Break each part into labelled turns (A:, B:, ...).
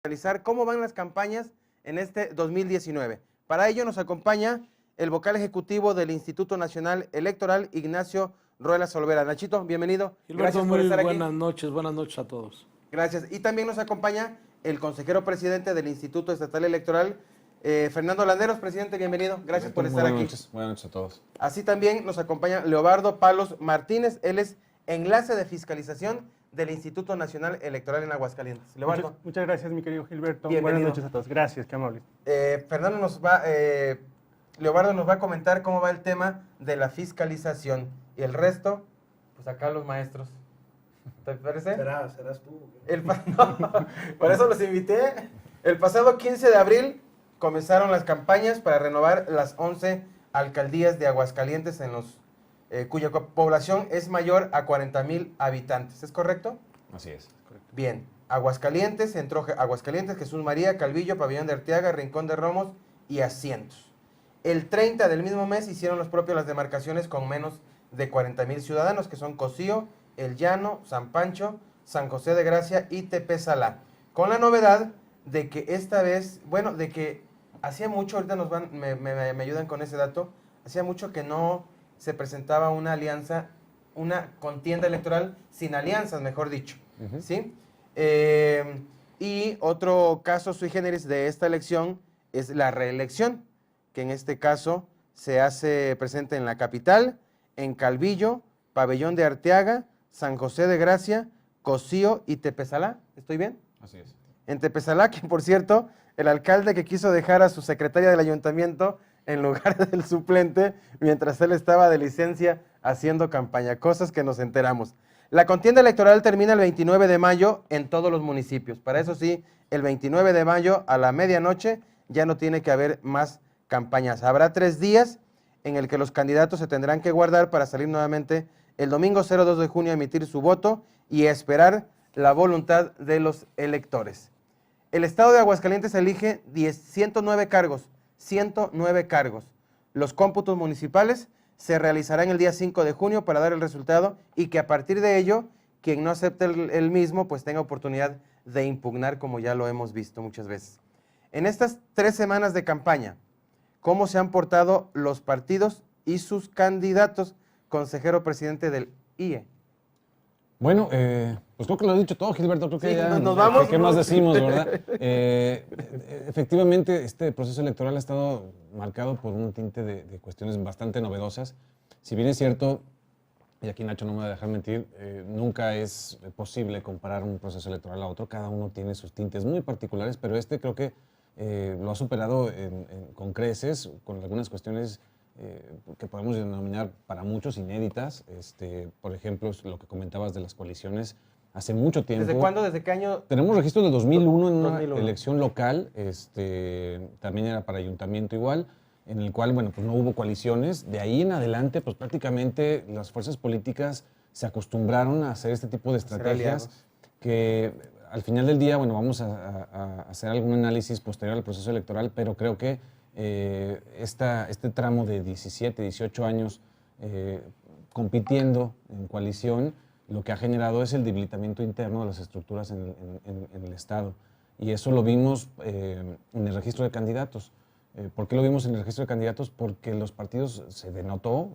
A: Analizar cómo van las campañas en este 2019. Para ello nos acompaña el vocal ejecutivo del Instituto Nacional Electoral, Ignacio Ruelas Olvera. Nachito, bienvenido.
B: Gilberto,
A: Gracias por estar aquí.
B: Buenas noches a todos.
A: Gracias. Y también nos acompaña el consejero presidente del Instituto Estatal Electoral, Fernando Landeros. Presidente, bienvenido. Gracias por estar aquí.
C: Buenas noches a todos.
A: Así también nos acompaña Leobardo Palos Martínez. Él es enlace de fiscalización del Instituto Nacional Electoral en Aguascalientes. Leobardo.
D: Muchas gracias, mi querido Gilberto.
A: Bienvenido.
D: Buenas noches a todos. Gracias, qué amable.
A: Leobardo nos va a comentar cómo va el tema de la fiscalización. Y el resto, pues acá los maestros. ¿Te parece?
E: Serás tú.
A: No, por eso los invité. El pasado 15 de abril comenzaron las campañas para renovar las 11 alcaldías de Aguascalientes cuya población es mayor a 40,000 habitantes. ¿Es correcto?
C: Así es.
A: Bien. Aguascalientes, entró Aguascalientes, Jesús María, Calvillo, Pabellón de Arteaga, Rincón de Romos y Asientos. El 30 del mismo mes hicieron los propios las demarcaciones con menos de 40,000 ciudadanos, que son Cocío, El Llano, San Pancho, San José de Gracia y Tepesalá. Con la novedad de que esta vez, de que hacía mucho, ahorita me ayudan con ese dato, hacía mucho que no se presentaba una alianza, una contienda electoral sin alianzas, mejor dicho.
C: Uh-huh.
A: ¿Sí? Y otro caso sui generis de esta elección es la reelección, que en este caso se hace presente en la capital, en Calvillo, Pabellón de Arteaga, San José de Gracia, Cocío y Tepesalá. ¿Estoy bien?
C: Así es.
A: En Tepesalá, que por cierto, el alcalde que quiso dejar a su secretaria del ayuntamiento en lugar del suplente, mientras él estaba de licencia haciendo campaña, cosas que nos enteramos. La contienda electoral termina el 29 de mayo en todos los municipios. Para eso sí, el 29 de mayo a la medianoche ya no tiene que haber más campañas. Habrá 3 días en el que los candidatos se tendrán que guardar para salir nuevamente el domingo 02 de junio a emitir su voto y esperar la voluntad de los electores. El estado de Aguascalientes elige 109 cargos. 109 cargos. Los cómputos municipales se realizarán el día 5 de junio para dar el resultado y que a partir de ello, quien no acepte el mismo, pues tenga oportunidad de impugnar, como ya lo hemos visto muchas veces. En estas 3 semanas de campaña, ¿cómo se han portado los partidos y sus candidatos? Consejero presidente del IE.
C: Bueno, pues creo que lo has dicho todo, Gilberto. Creo que
A: sí,
C: ya
A: nos vamos.
C: ¿Qué más decimos, verdad? Efectivamente, este proceso electoral ha estado marcado por un tinte de cuestiones bastante novedosas. Si bien es cierto, y aquí Nacho no me va a dejar mentir, nunca es posible comparar un proceso electoral a otro. Cada uno tiene sus tintes muy particulares, pero este creo que lo ha superado con creces, con algunas cuestiones que podemos denominar para muchos inéditas. Por ejemplo, lo que comentabas de las coaliciones, hace mucho tiempo.
A: ¿Desde cuándo? ¿Desde qué año?
C: Tenemos registro de 2001 en una
A: 2001.
C: elección local, también era para ayuntamiento igual, en el cual, bueno, pues no hubo coaliciones. De ahí en adelante, pues prácticamente las fuerzas políticas se acostumbraron a hacer este tipo de estrategias que al final del día, bueno, vamos a hacer algún análisis posterior al proceso electoral, pero creo que este tramo de 17, 18 años compitiendo en coalición, lo que ha generado es el debilitamiento interno de las estructuras en el Estado. Y eso lo vimos en el registro de candidatos. ¿Por qué lo vimos en el registro de candidatos? Porque los partidos se denotó,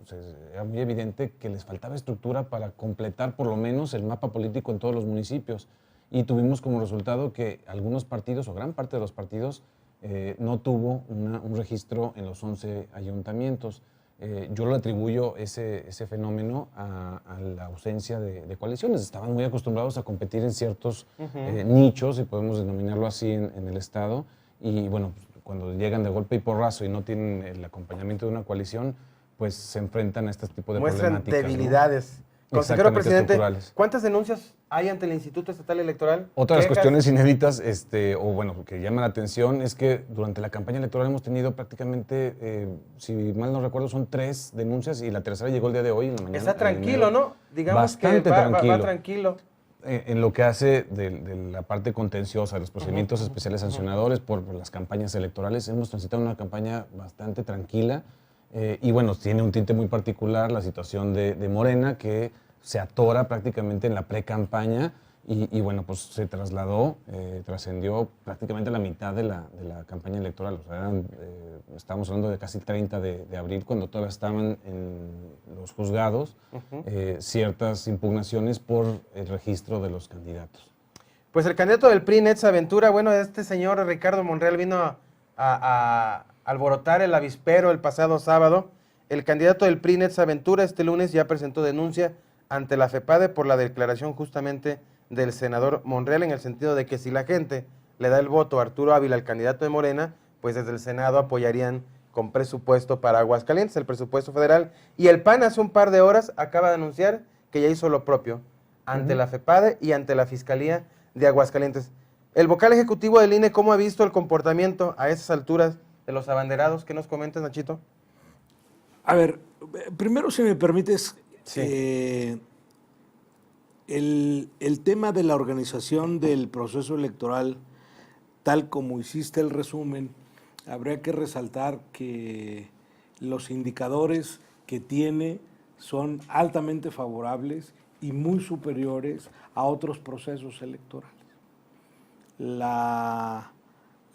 C: era muy evidente que les faltaba estructura para completar por lo menos el mapa político en todos los municipios. Y tuvimos como resultado que algunos partidos, o gran parte de los partidos, no tuvo un registro en los 11 ayuntamientos. Yo lo atribuyo ese fenómeno a la ausencia de coaliciones. Estaban muy acostumbrados a competir en ciertos nichos, si podemos denominarlo así, en el Estado. Y bueno, cuando llegan de golpe y porrazo y no tienen el acompañamiento de una coalición, pues se enfrentan a este tipo de
A: muestran
C: problemáticas.
A: Debilidades.
C: ¿No?
A: Consejero presidente,
C: ¿cuántas
A: denuncias hay ante el Instituto Estatal Electoral?
C: Otra de las cuestiones inéditas, que llaman la atención, es que durante la campaña electoral hemos tenido prácticamente, si mal no recuerdo, son 3 denuncias y la tercera llegó el día de hoy en la mañana.
A: Está tranquilo, ¿no? Digamos
C: bastante
A: que va tranquilo.
C: En lo que hace de la parte contenciosa, los procedimientos especiales sancionadores por las campañas electorales, hemos transitado una campaña bastante tranquila. Y bueno, tiene un tinte muy particular la situación de Morena, que se atora prácticamente en la pre-campaña Y bueno, pues se trasladó, trascendió prácticamente la mitad de la campaña electoral. O sea, estábamos hablando de casi 30 de abril, cuando todavía estaban en los juzgados ciertas impugnaciones por el registro de los candidatos.
A: Pues el candidato del PRI, Netza Aventura, bueno, este señor Ricardo Monreal vino a alborotar el avispero el pasado sábado. El candidato del PRI, Netza Aventura, este lunes ya presentó denuncia ante la FEPADE por la declaración justamente del senador Monreal, en el sentido de que si la gente le da el voto a Arturo Ávila, el candidato de Morena, pues desde el Senado apoyarían con presupuesto para Aguascalientes, el presupuesto federal. Y el PAN hace un par de horas acaba de anunciar que ya hizo lo propio ante la FEPADE y ante la Fiscalía de Aguascalientes. El vocal ejecutivo del INE, ¿cómo ha visto el comportamiento a esas alturas de los abanderados? ¿Qué nos comentas, Nachito?
B: A ver, primero, si me permites,
A: Sí.
B: el tema de la organización del proceso electoral, tal como hiciste el resumen, habría que resaltar que los indicadores que tiene son altamente favorables y muy superiores a otros procesos electorales. La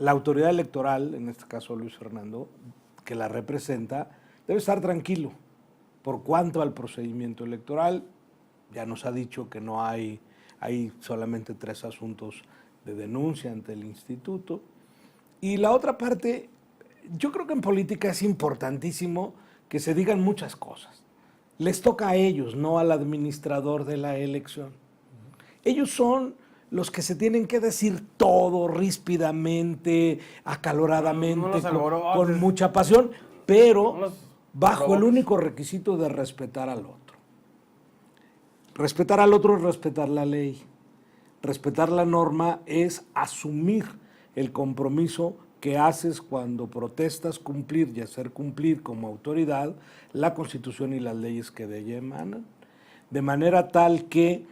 B: autoridad electoral, en este caso Luis Fernando, que la representa, debe estar tranquilo por cuanto al procedimiento electoral. Ya nos ha dicho que no hay solamente 3 asuntos de denuncia ante el instituto. Y la otra parte, yo creo que en política es importantísimo que se digan muchas cosas. Les toca a ellos, no al administrador de la elección. Ellos son los que se tienen que decir todo ríspidamente, acaloradamente, con mucha pasión, pero bajo el único requisito de respetar al otro. Respetar al otro es respetar la ley. Respetar la norma es asumir el compromiso que haces cuando protestas cumplir y hacer cumplir como autoridad la Constitución y las leyes que de ella emanan. De manera tal que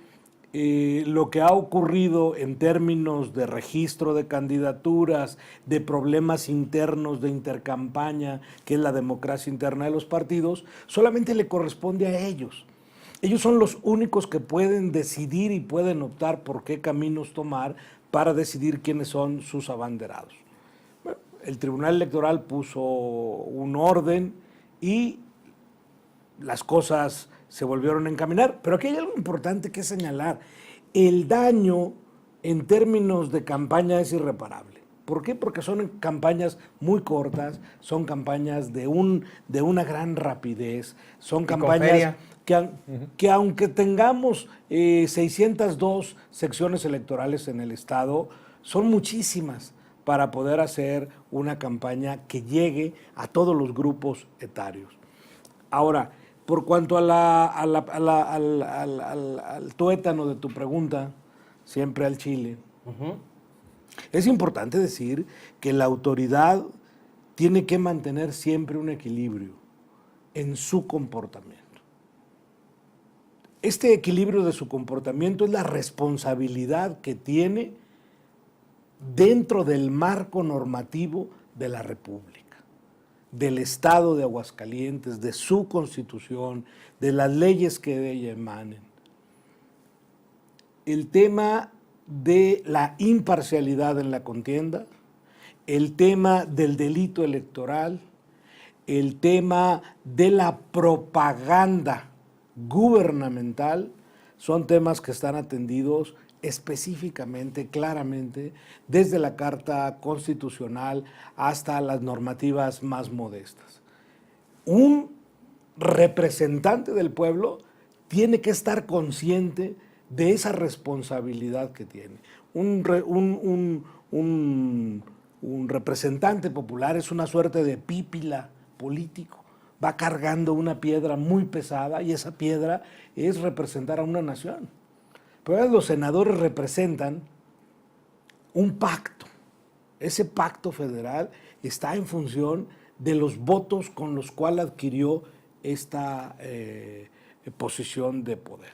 B: lo que ha ocurrido en términos de registro de candidaturas, de problemas internos de intercampaña, que es la democracia interna de los partidos, solamente le corresponde a ellos. Ellos son los únicos que pueden decidir y pueden optar por qué caminos tomar para decidir quiénes son sus abanderados. Bueno, el Tribunal Electoral puso un orden y las cosas se volvieron a encaminar. Pero aquí hay algo importante que señalar. El daño en términos de campaña es irreparable. ¿Por qué? Porque son campañas muy cortas, son campañas de una gran rapidez, son campañas que aunque tengamos 602 secciones electorales en el Estado, son muchísimas para poder hacer una campaña que llegue a todos los grupos etarios. Ahora, por cuanto al tuétano de tu pregunta, siempre al chile, es importante decir que la autoridad tiene que mantener siempre un equilibrio en su comportamiento. Este equilibrio de su comportamiento es la responsabilidad que tiene dentro del marco normativo de la República, del Estado de Aguascalientes, de su Constitución, de las leyes que de ella emanen. El tema de la imparcialidad en la contienda, el tema del delito electoral, el tema de la propaganda gubernamental, son temas que están atendidos específicamente, claramente, desde la Carta Constitucional hasta las normativas más modestas. Un representante del pueblo tiene que estar consciente de esa responsabilidad que tiene. Un representante popular es una suerte de pípila político. Va cargando una piedra muy pesada y esa piedra es representar a una nación. Pero los senadores representan un pacto. Ese pacto federal está en función de los votos con los cuales adquirió esta posición de poder.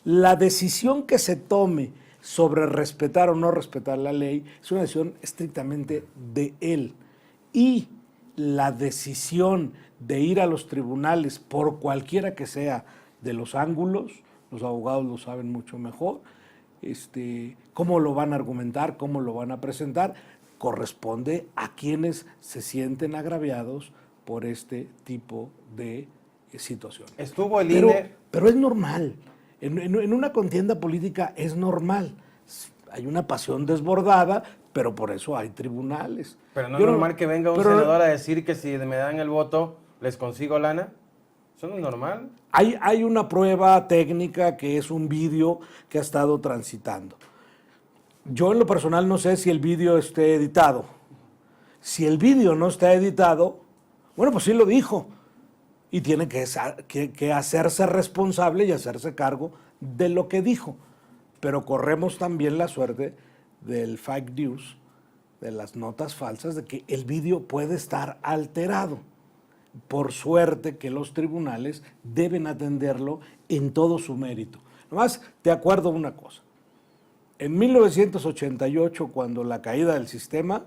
B: La decisión que se tome sobre respetar o no respetar la ley es una decisión estrictamente de él. Y la decisión de ir a los tribunales, por cualquiera que sea de los ángulos, los abogados lo saben mucho mejor, cómo lo van a argumentar, cómo lo van a presentar, corresponde a quienes se sienten agraviados por este tipo de situaciones.
A: Estuvo el
B: Pero,
A: INE...
B: pero es normal. En una contienda política es normal. Hay una pasión desbordada, pero por eso hay tribunales.
A: Pero no es normal que venga un senador a decir que si me dan el voto, les consigo lana. ¿Eso no es normal?
B: Hay una prueba técnica que es un vídeo que ha estado transitando. Yo en lo personal no sé si el vídeo esté editado. Si el vídeo no está editado, bueno, pues sí lo dijo. Y tiene que hacerse responsable y hacerse cargo de lo que dijo. Pero corremos también la suerte del fake news, de las notas falsas, de que el vídeo puede estar alterado. Por suerte que los tribunales deben atenderlo en todo su mérito. Nomás te acuerdo una cosa. En 1988, cuando la caída del sistema,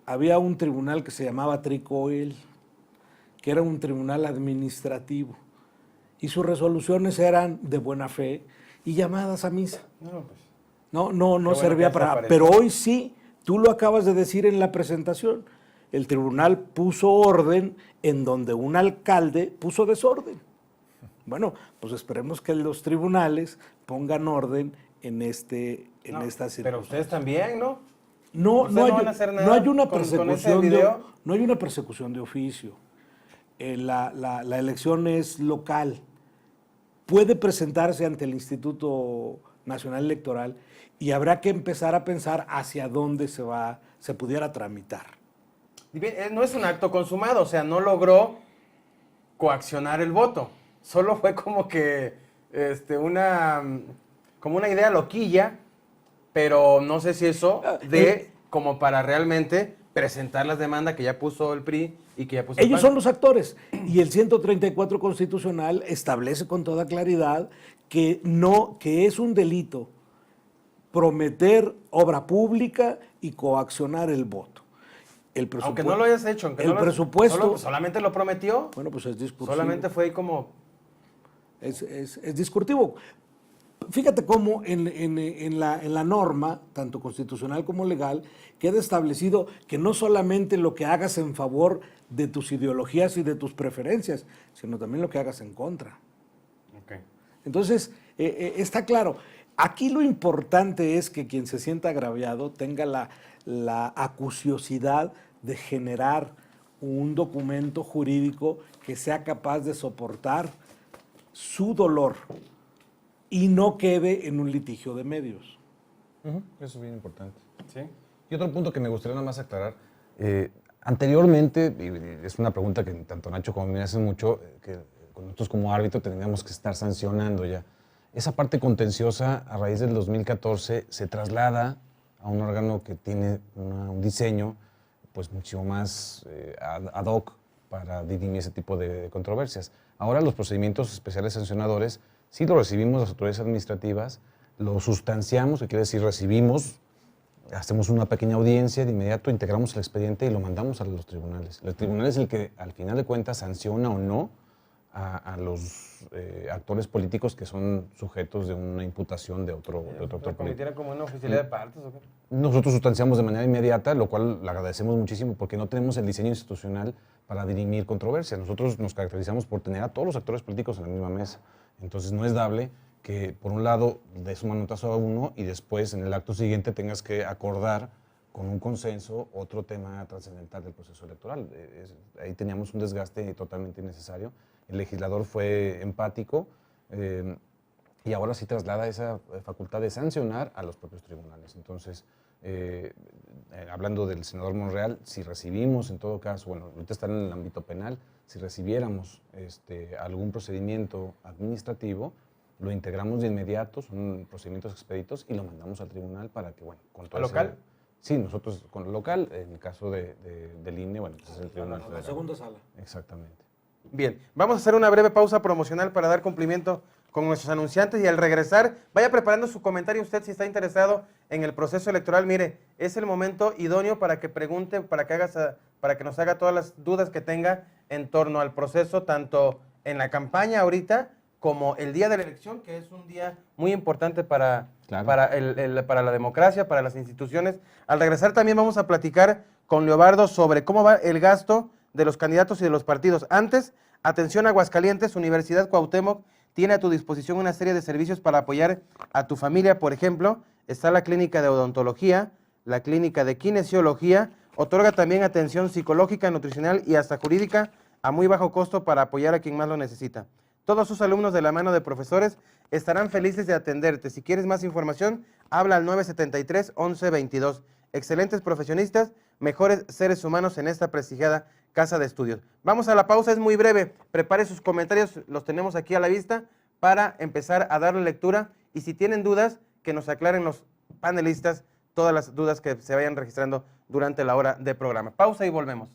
B: había un tribunal que se llamaba Tricoel, que era un tribunal administrativo, y sus resoluciones eran de buena fe y llamadas a misa. No servía para... Pero hoy sí, tú lo acabas de decir en la presentación, el tribunal puso orden en donde un alcalde puso desorden. Bueno, pues esperemos que los tribunales pongan orden en esta circunstancia.
A: Pero ustedes también, ¿no?
B: No
A: van a hacer nada
B: hay una
A: con ese
B: persecución
A: video.
B: no hay una persecución de oficio. La elección es local. Puede presentarse ante el Instituto Nacional Electoral y habrá que empezar a pensar hacia dónde se pudiera tramitar.
A: No es un acto consumado, o sea, no logró coaccionar el voto. Solo fue como que como una idea loquilla, pero no sé si eso como para realmente presentar las demandas que ya puso el PRI y que ya puso el
B: Ellos
A: PAN.
B: son los actores y el 134 constitucional establece con toda claridad que es un delito prometer obra pública y coaccionar el voto.
A: Aunque no lo hayas hecho, aunque
B: el presupuesto
A: solamente lo prometió.
B: Bueno, pues es discursivo.
A: Solamente fue ahí como...
B: Es discursivo. Fíjate cómo en la norma, tanto constitucional como legal, queda establecido que no solamente lo que hagas en favor de tus ideologías y de tus preferencias, sino también lo que hagas en contra.
A: Okay.
B: Entonces, está claro. Aquí lo importante es que quien se sienta agraviado tenga la acuciosidad de generar un documento jurídico que sea capaz de soportar su dolor y no quede en un litigio de medios.
C: Eso es bien importante.
A: ¿Sí?
C: Y otro punto que me gustaría nada más aclarar, anteriormente, y es una pregunta que tanto Nacho como me hacen mucho, que nosotros como árbitro tendríamos que estar sancionando ya. Esa parte contenciosa a raíz del 2014 se traslada a un órgano que tiene un diseño pues mucho más ad hoc para dirimir ese tipo de controversias. Ahora los procedimientos especiales sancionadores sí lo recibimos las autoridades administrativas, lo sustanciamos, que quiere decir recibimos, hacemos una pequeña audiencia, de inmediato integramos el expediente y lo mandamos a los tribunales. El tribunal es el que al final de cuentas sanciona o no a los actores políticos que son sujetos de una imputación de otro actor político.
A: ¿Cometiera como una oficialidad de partes o qué?
C: Nosotros sustanciamos de manera inmediata, lo cual le agradecemos muchísimo porque no tenemos el diseño institucional para dirimir controversias. Nosotros nos caracterizamos por tener a todos los actores políticos en la misma mesa. Entonces no es dable que por un lado des un manotazo a uno y después en el acto siguiente tengas que acordar con un consenso otro tema trascendental del proceso electoral. Ahí teníamos un desgaste totalmente innecesario. El legislador fue empático y ahora sí traslada esa facultad de sancionar a los propios tribunales. Entonces, hablando del senador Monreal, si recibimos en todo caso, bueno, ahorita está en el ámbito penal, si recibiéramos algún procedimiento administrativo, lo integramos de inmediato, son procedimientos expeditos y lo mandamos al tribunal para que, bueno, con todo
A: ¿Local?
C: Sí, nosotros con lo local, en el caso del INE, bueno, pues es el tribunal
B: La
C: federal.
B: segunda sala.
C: Exactamente.
A: Bien, vamos a hacer una breve pausa promocional para dar cumplimiento con nuestros anunciantes y al regresar, vaya preparando su comentario usted si está interesado en el proceso electoral. Mire, es el momento idóneo para que pregunte, para que nos haga todas las dudas que tenga en torno al proceso, tanto en la campaña ahorita como el día de la elección, que es un día muy importante para,
C: Claro.
A: para la democracia, para las instituciones. Al regresar también vamos a platicar con Leobardo sobre cómo va el gasto de los candidatos y de los partidos. Antes, atención Aguascalientes, Universidad Cuauhtémoc tiene a tu disposición una serie de servicios para apoyar a tu familia. Por ejemplo, está la clínica de odontología, la clínica de kinesiología, otorga también atención psicológica, nutricional y hasta jurídica a muy bajo costo para apoyar a quien más lo necesita. Todos sus alumnos de la mano de profesores estarán felices de atenderte. Si quieres más información, habla al 973-1122. Excelentes profesionistas, mejores seres humanos en esta prestigiada casa de estudios. Vamos a la pausa, es muy breve. Prepare sus comentarios, los tenemos aquí a la vista para empezar a darle lectura. Y si tienen dudas, que nos aclaren los panelistas todas las dudas que se vayan registrando durante la hora de programa. Pausa y volvemos.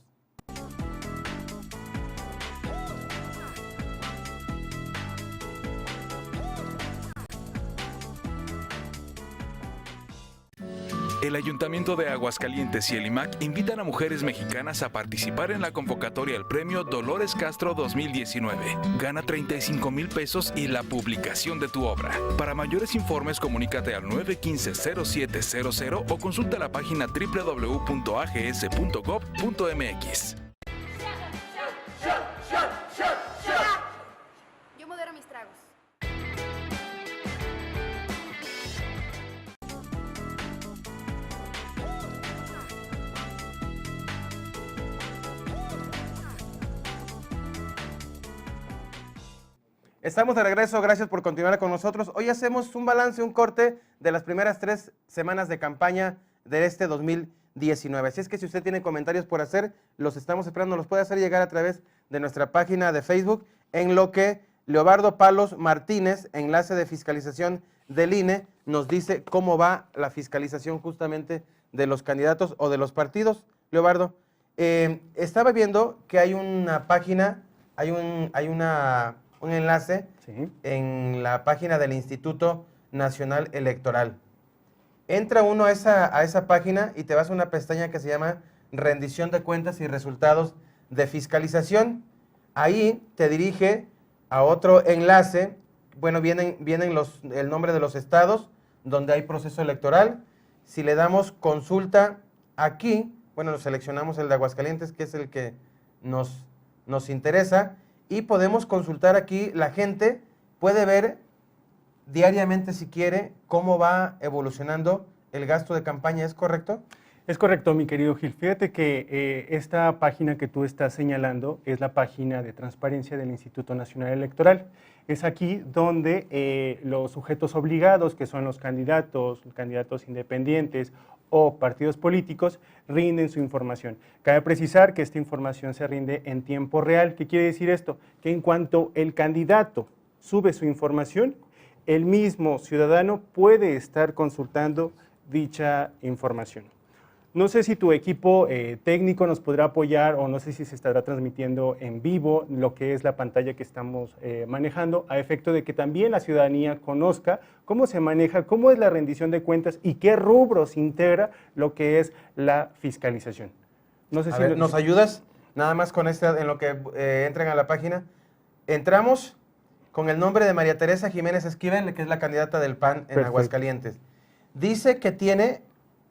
E: El Ayuntamiento de Aguascalientes y el IMAC invitan a mujeres mexicanas a participar en la convocatoria al premio Dolores Castro 2019. Gana 35,000 pesos y la publicación de tu obra. Para mayores informes, comunícate al 915-0700 o consulta la página www.ags.gov.mx.
F: Yo modero mis tragos.
A: Estamos de regreso, gracias por continuar con nosotros. Hoy hacemos un balance, un corte de las primeras 3 semanas de campaña de este 2019. Así es que si usted tiene comentarios por hacer, los estamos esperando, los puede hacer llegar a través de nuestra página de Facebook, en lo que Leobardo Palos Martínez, enlace de fiscalización del INE, nos dice cómo va la fiscalización justamente de los candidatos o de los partidos. Leobardo, estaba viendo que hay una página, hay un enlace
D: Sí.
A: en la página del Instituto Nacional Electoral. Entra uno a esa página y te vas a una pestaña que se llama Rendición de Cuentas y Resultados de Fiscalización. Ahí te dirige a otro enlace. Bueno, vienen el nombre de los estados donde hay proceso electoral. Si le damos consulta aquí, bueno, seleccionamos el de Aguascalientes, que es el que nos interesa, y podemos consultar aquí. La gente puede ver diariamente, si quiere, cómo va evolucionando el gasto de campaña, ¿es correcto?
D: Es correcto, mi querido Gil. Fíjate que esta página que tú estás señalando es la página de transparencia del Instituto Nacional Electoral. Es aquí donde los sujetos obligados, que son los candidatos independientes o partidos políticos, rinden su información. Cabe precisar que esta información se rinde en tiempo real. ¿Qué quiere decir esto? Que en cuanto el candidato sube su información, el mismo ciudadano puede estar consultando dicha información. No sé si tu equipo técnico nos podrá apoyar o no sé si se estará transmitiendo en vivo lo que es la pantalla que estamos manejando, a efecto de que también la ciudadanía conozca cómo se maneja, cómo es la rendición de cuentas y qué rubros integra lo que es la fiscalización. No sé
A: A
D: si
A: ver, ¿nos ayudas? Nada más con en lo que entran a la página. Entramos con el nombre de María Teresa Jiménez Esquivel, que es la candidata del PAN en
D: Perfecto.
A: Aguascalientes. Dice que tiene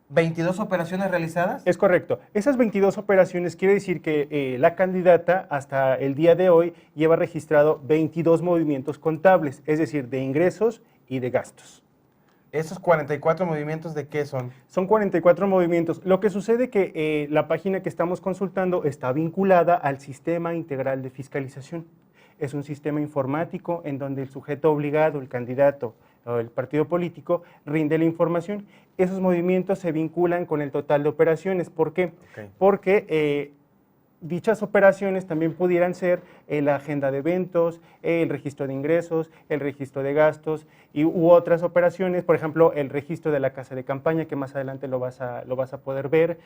A: 22 operaciones realizadas.
D: Es correcto. Esas 22 operaciones quiere decir que la candidata hasta el día de hoy lleva registrado 22 movimientos contables, es decir, de ingresos y de gastos.
A: ¿Esos 44 movimientos de qué son?
D: Son 44 movimientos. Lo que sucede que la página que estamos consultando está vinculada al Sistema Integral de Fiscalización. Es un sistema informático en donde el sujeto obligado, el candidato o el partido político, rinde la información. Esos movimientos se vinculan con el total de operaciones. ¿Por qué?
A: Okay.
D: Porque dichas operaciones también pudieran ser la agenda de eventos, el registro de ingresos, el registro de gastos u otras operaciones, por ejemplo, el registro de la casa de campaña, que más adelante lo vas a poder ver,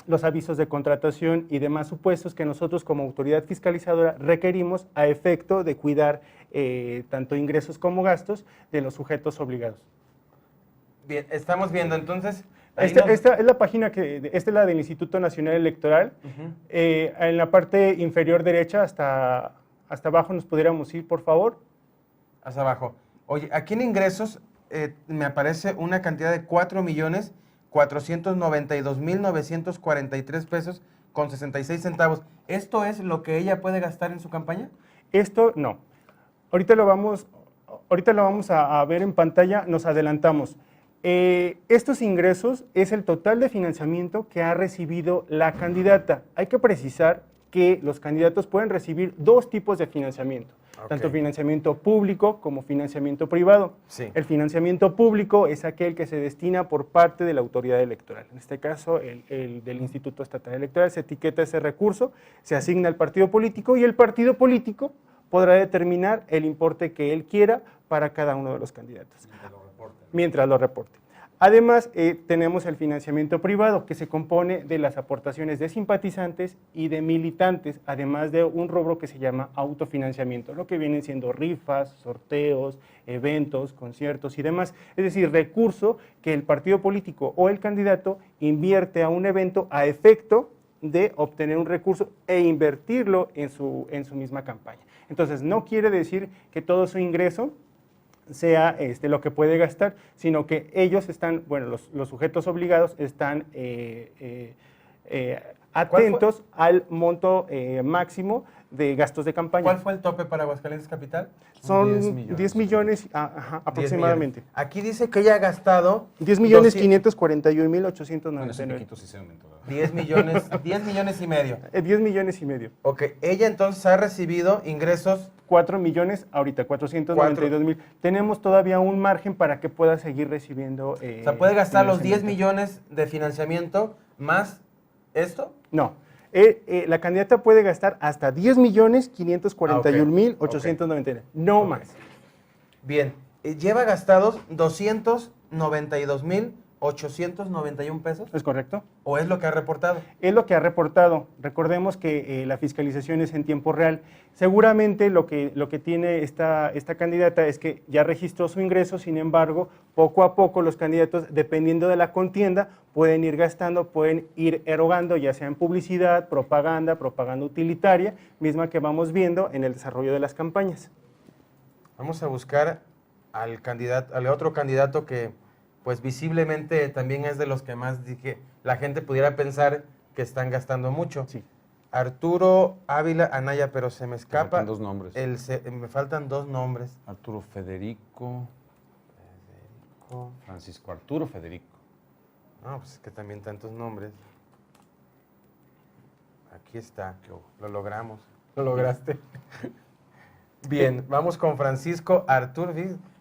D: los avisos de contratación y demás supuestos que nosotros como autoridad fiscalizadora requerimos a efecto de cuidar tanto ingresos como gastos de los sujetos obligados.
A: Bien, estamos viendo entonces.
D: Esta es la página esta es la del Instituto Nacional Electoral. En la parte inferior derecha, hasta hasta abajo nos pudiéramos ir, por favor.
A: Hacia abajo. Oye, aquí en ingresos me aparece una cantidad de 4.492.943 pesos con 66 centavos. ¿Esto es lo que ella puede gastar en su campaña?
D: Esto no. Ahorita lo vamos a ver en pantalla, nos adelantamos. Estos ingresos es el total de financiamiento que ha recibido la candidata. Hay que precisar que los candidatos pueden recibir dos tipos de financiamiento, tanto financiamiento público como financiamiento privado.
A: Sí.
D: El financiamiento público es aquel que se destina por parte de la autoridad electoral. En este caso, el del Instituto Estatal Electoral, se etiqueta ese recurso, se asigna al partido político y el partido político podrá determinar el importe que él quiera para cada uno de los candidatos. Mientras lo reporte. Además, tenemos el financiamiento privado, que se compone de las aportaciones de simpatizantes y de militantes, además de un rubro que se llama autofinanciamiento, lo que vienen siendo rifas, sorteos, eventos, conciertos y demás. Es decir, recurso que el partido político o el candidato invierte a un evento a efecto de obtener un recurso e invertirlo en su misma campaña. Entonces, no quiere decir que todo su ingreso sea lo que puede gastar, sino que ellos están, bueno, los sujetos obligados están atentos al monto máximo de gastos de campaña.
A: ¿Cuál fue el tope para Aguascalientes Capital?
D: Son 10 millones, aproximadamente.
A: Aquí dice que ella ha gastado
D: 10.541.899.
A: 10 millones y medio.
D: 10 millones y medio.
A: Ok, ella entonces ha recibido ingresos
D: 4 millones ahorita, 492,000. Tenemos todavía un margen para que pueda seguir recibiendo.
A: o sea, ¿puede gastar los 10
D: financiamiento.
A: millones de financiamiento más esto?
D: No. La candidata puede gastar hasta 10.541.899. No más.
A: Bien, lleva gastados 292.891 pesos.
D: ¿Es correcto?
A: ¿O es lo que ha reportado?
D: Es lo que ha reportado. Recordemos que la fiscalización es en tiempo real. Seguramente lo que tiene esta candidata es que ya registró su ingreso, sin embargo, poco a poco los candidatos, dependiendo de la contienda, pueden ir gastando, pueden ir erogando, ya sea en publicidad, propaganda utilitaria, misma que vamos viendo en el desarrollo de las campañas.
A: Vamos a buscar al otro candidato que pues visiblemente también es de los que más dije, la gente pudiera pensar que están gastando mucho.
D: Sí.
A: Arturo Ávila Anaya, pero se me escapa.
C: Me faltan dos nombres.
A: Me faltan dos nombres.
C: Arturo Federico. Francisco Arturo Federico.
A: No, pues es que también tantos nombres. Aquí está, lo logramos. Lo lograste. Bien, vamos con Francisco Arturo.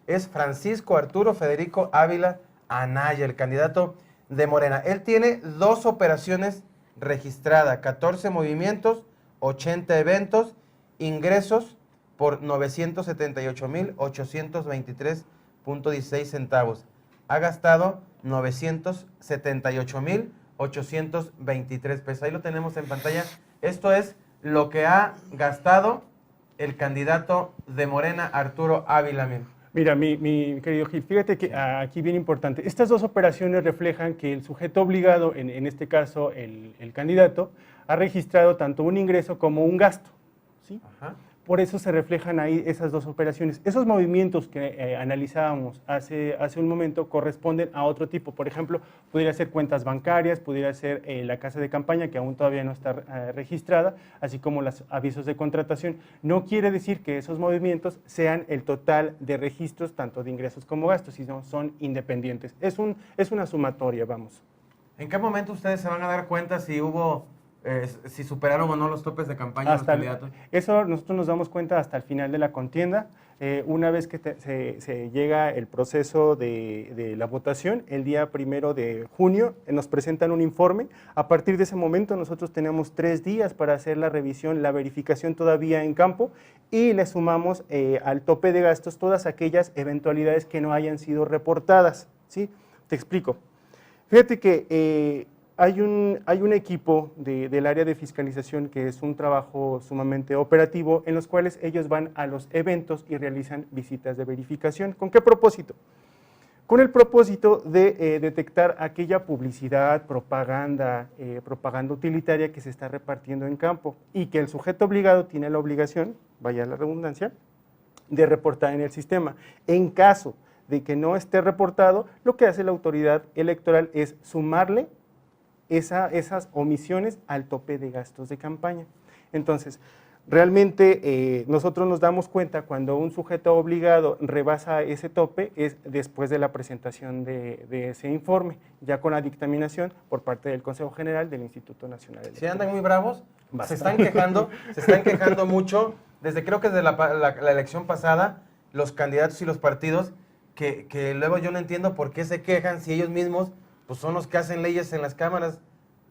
A: Es Francisco Arturo Federico Ávila Anaya, el candidato de Morena. Él tiene 2 operaciones registradas, 14 movimientos, 80 eventos, ingresos por 978.823.16 centavos. Ha gastado 978.823 pesos. Ahí lo tenemos en pantalla. Esto es lo que ha gastado el candidato de Morena, Arturo Ávila.
D: Mira, mi querido Gil, fíjate que aquí bien importante, estas dos operaciones reflejan que el sujeto obligado, en este caso el candidato, ha registrado tanto un ingreso como un gasto, ¿sí?
A: Ajá.
D: Por eso se reflejan ahí esas dos operaciones. Esos movimientos que analizábamos hace un momento corresponden a otro tipo. Por ejemplo, pudiera ser cuentas bancarias, pudiera ser la casa de campaña, que aún todavía no está registrada, así como los avisos de contratación. No quiere decir que esos movimientos sean el total de registros, tanto de ingresos como gastos, sino son independientes. Es una sumatoria, vamos.
A: ¿En qué momento ustedes se van a dar cuenta si si superaron o no los topes de campaña los candidatos?
D: Eso nosotros nos damos cuenta hasta el final de la contienda. Una vez que se llega el proceso de la votación, el día 1 de junio nos presentan un informe. A partir de ese momento nosotros tenemos 3 días para hacer la revisión, la verificación todavía en campo y le sumamos al tope de gastos todas aquellas eventualidades que no hayan sido reportadas, ¿sí? Te explico. Fíjate que hay un equipo del área de fiscalización que es un trabajo sumamente operativo en los cuales ellos van a los eventos y realizan visitas de verificación. ¿Con qué propósito? con el propósito de detectar aquella publicidad, propaganda utilitaria que se está repartiendo en campo y que el sujeto obligado tiene la obligación, vaya la redundancia, de reportar en el sistema. En caso de que no esté reportado, lo que hace la autoridad electoral es sumarle esas omisiones al tope de gastos de campaña. Entonces, realmente nosotros nos damos cuenta cuando un sujeto obligado rebasa ese tope es después de la presentación de ese informe, ya con la dictaminación por parte del Consejo General del Instituto Nacional Electoral.
A: Si andan muy bravos,
D: Bastante.
A: se están quejando mucho, creo que desde la elección pasada, los candidatos y los partidos, que luego yo no entiendo por qué se quejan si ellos mismos pues son los que hacen leyes en las cámaras,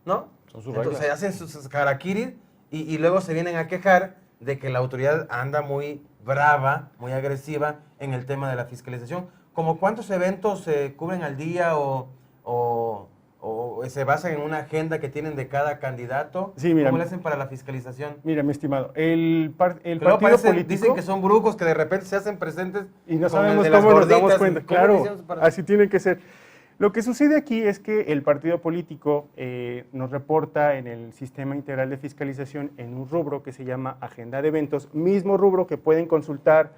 A: ¿no?
C: Son sus
A: Entonces
C: reglas.
A: hacen sus harakiris y luego se vienen a quejar de que la autoridad anda muy brava, muy agresiva en el tema de la fiscalización. ¿Cómo cuántos eventos se cubren al día o se basan en una agenda que tienen de cada candidato?
D: Sí, mira,
A: ¿Cómo le hacen para la fiscalización?
D: Mira, mi estimado, el
A: Que luego
D: partido
A: parecen-
D: político...
A: dicen que son brujos que de repente se hacen presentes
D: Y no
A: como el
D: sabemos
A: de las
D: cómo nos damos
A: gorditas.
D: cuenta.
A: ¿Cómo
D: Claro,
A: hicieron para-
D: así tiene que ser. Lo que sucede aquí es que el partido político nos reporta en el Sistema Integral de Fiscalización en un rubro que se llama Agenda de Eventos, mismo rubro que pueden consultar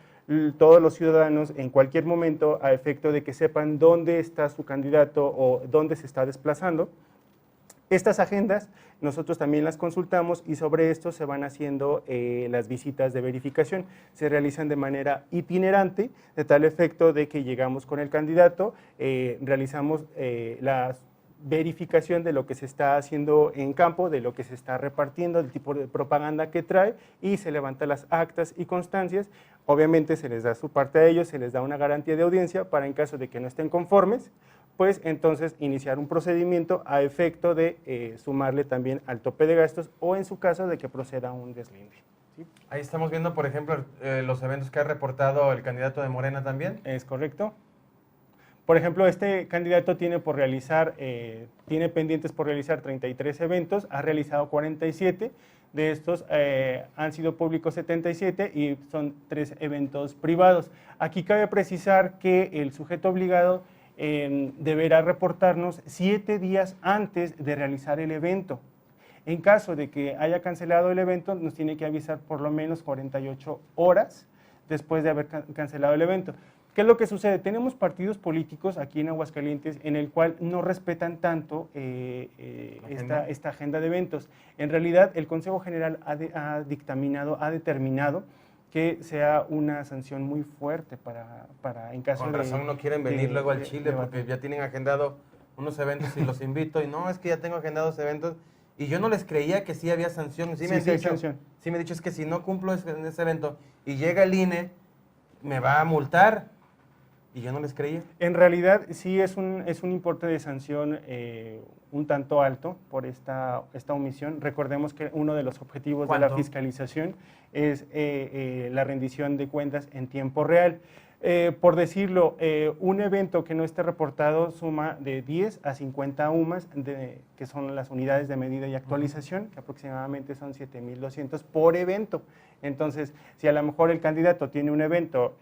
D: todos los ciudadanos en cualquier momento a efecto de que sepan dónde está su candidato o dónde se está desplazando. Estas agendas nosotros también las consultamos y sobre esto se van haciendo las visitas de verificación. Se realizan de manera itinerante, de tal efecto de que llegamos con el candidato, realizamos la verificación de lo que se está haciendo en campo, de lo que se está repartiendo, del tipo de propaganda que trae y se levantan las actas y constancias. Obviamente se les da su parte a ellos, se les da una garantía de audiencia para en caso de que no estén conformes, pues entonces iniciar un procedimiento a efecto de sumarle también al tope de gastos o en su caso de que proceda un deslinde. ¿Sí?
A: Ahí estamos viendo, por ejemplo, los eventos que ha reportado el candidato de Morena también.
D: ¿Es correcto? Por ejemplo, este candidato tiene pendientes por realizar 33 eventos, ha realizado 47, de estos han sido públicos 77 y son 3 eventos privados. Aquí cabe precisar que el sujeto obligado deberá reportarnos 7 días antes de realizar el evento. En caso de que haya cancelado el evento, nos tiene que avisar por lo menos 48 horas después de haber cancelado el evento. ¿Qué es lo que sucede? Tenemos partidos políticos aquí en Aguascalientes en el cual no respetan tanto esta agenda de eventos. En realidad, el Consejo General ha determinado que sea una sanción muy fuerte para en caso de...
A: Con razón no quieren venir luego al Chile
D: de
A: porque ya tienen agendado unos eventos y los invito y no, es que ya tengo agendados eventos y yo no les creía que sí había sanción. Sí, me han
D: sí hay
A: dicho,
D: sanción.
A: sí me han dicho es que si no cumplo en ese evento y llega el INE, me va a multar y yo no les creía.
D: En realidad sí es un importe de sanción un tanto alto por esta omisión. Recordemos que uno de los objetivos de la
A: ¿Cuánto?
D: fiscalización es la rendición de cuentas en tiempo real. Por decirlo, un evento que no esté reportado suma de 10 a 50 UMAS, que son las unidades de medida y actualización, que aproximadamente son 7,200 por evento. Entonces, si a lo mejor el candidato tiene un evento,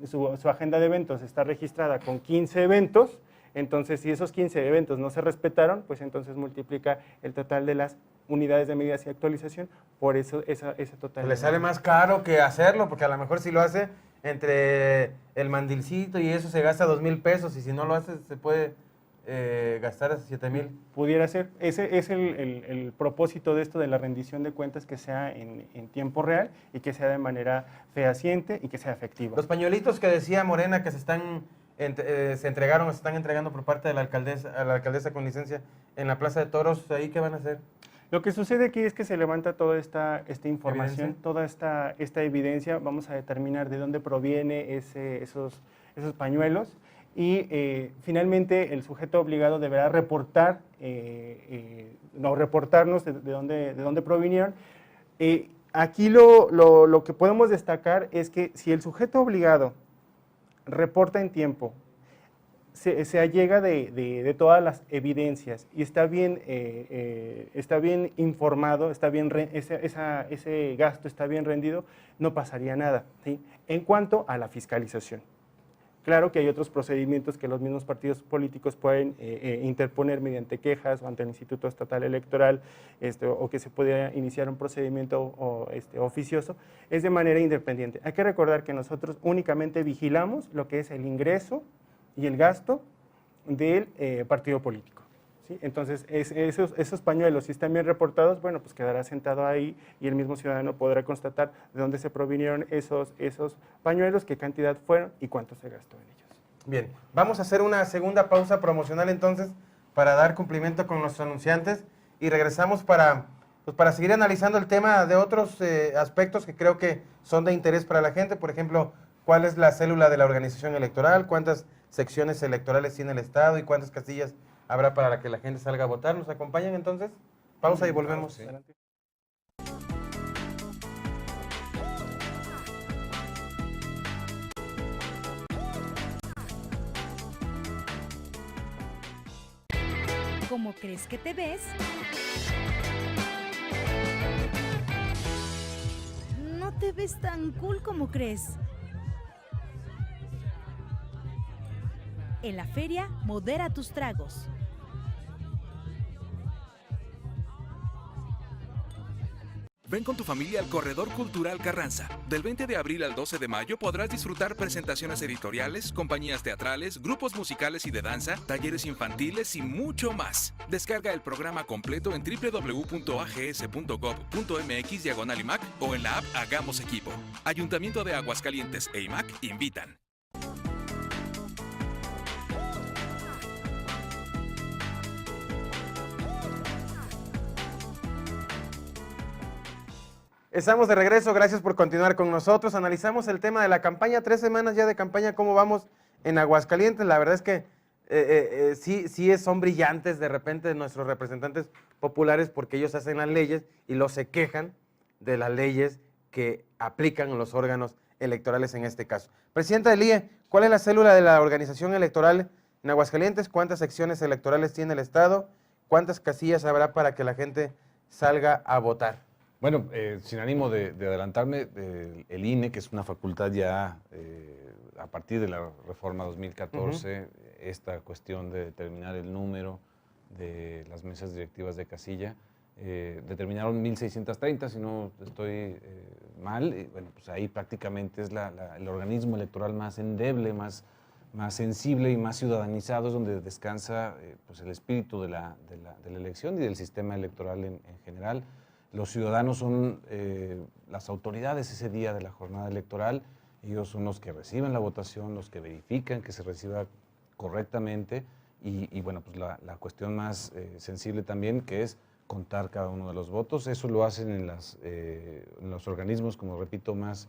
D: su agenda de eventos está registrada con 15 eventos, entonces si esos 15 eventos no se respetaron, pues entonces multiplica el total de las unidades de medidas y actualización, por eso ese total.
A: Le sale más caro que hacerlo porque a lo mejor si lo hace entre el mandilcito y eso se gasta 2,000 pesos y si no lo hace se puede gastar hasta 7,000.
D: Pudiera ser. Ese es el propósito de esto de la rendición de cuentas, que sea en tiempo real y que sea de manera fehaciente y que sea efectiva.
A: Los pañuelitos que decía Morena que se están se están entregando por parte de la alcaldesa con licencia en la Plaza de Toros, ¿ahí qué van a hacer?
D: Lo que sucede aquí es que se levanta toda esta información,
A: ¿Evidencia?
D: toda esta evidencia. Vamos a determinar de dónde proviene esos pañuelos y finalmente el sujeto obligado deberá reportarnos de dónde provinieron. Aquí lo que podemos destacar es que si el sujeto obligado reporta en tiempo, se allega de todas las evidencias y está bien informado, ese gasto está bien rendido, no pasaría nada, ¿sí? En cuanto a la fiscalización. Claro que hay otros procedimientos que los mismos partidos políticos pueden interponer mediante quejas o ante el Instituto Estatal Electoral, o que se pudiera iniciar un procedimiento oficioso, es de manera independiente. Hay que recordar que nosotros únicamente vigilamos lo que es el ingreso y el gasto del partido político. ¿Sí? Entonces, esos pañuelos, si están bien reportados, bueno, pues quedará sentado ahí y el mismo ciudadano podrá constatar de dónde se provinieron esos pañuelos, qué cantidad fueron y cuánto se gastó en ellos.
A: Bien, vamos a hacer una segunda pausa promocional entonces para dar cumplimiento con nuestros anunciantes y regresamos para seguir analizando el tema de otros aspectos que creo que son de interés para la gente. Por ejemplo, ¿cuál es la célula de la organización electoral? ¿Cuántas secciones electorales tiene el Estado y cuántas casillas habrá para que la gente salga a votar? ¿Nos acompañan entonces? Pausa y volvemos.
C: Sí.
D: Adelante.
F: ¿Cómo crees que te ves? No te ves tan cool como crees. En la feria, modera tus tragos.
E: Ven con tu familia al Corredor Cultural Carranza. Del 20 de abril al 12 de mayo podrás disfrutar presentaciones editoriales, compañías teatrales, grupos musicales y de danza, talleres infantiles y mucho más. Descarga el programa completo en www.ags.gov.mx/IMAC o en la app Hagamos Equipo. Ayuntamiento de Aguascalientes e IMAC invitan.
A: Estamos de regreso, gracias por continuar con nosotros. Analizamos el tema de la campaña, 3 semanas ya de campaña, cómo vamos en Aguascalientes. La verdad es que sí son brillantes de repente nuestros representantes populares porque ellos hacen las leyes y los se quejan de las leyes que aplican los órganos electorales en este caso. Presidenta del IE, ¿cuál es la célula de la organización electoral en Aguascalientes? ¿Cuántas secciones electorales tiene el Estado? ¿Cuántas casillas habrá para que la gente salga a votar?
C: Bueno, sin ánimo de adelantarme, el INE, que es una facultad ya a partir de la reforma 2014, esta cuestión de determinar el número de las mesas directivas de casilla, determinaron 1.630, si no estoy mal. Bueno, pues ahí prácticamente es el organismo electoral más endeble, más sensible y más ciudadanizado, es donde descansa pues el espíritu de la elección y del sistema electoral en general. Los ciudadanos son las autoridades ese día de la jornada electoral. Ellos son los que reciben la votación, los que verifican que se reciba correctamente y bueno, pues la cuestión más sensible también, que es contar cada uno de los votos. Eso lo hacen en los organismos, como repito, más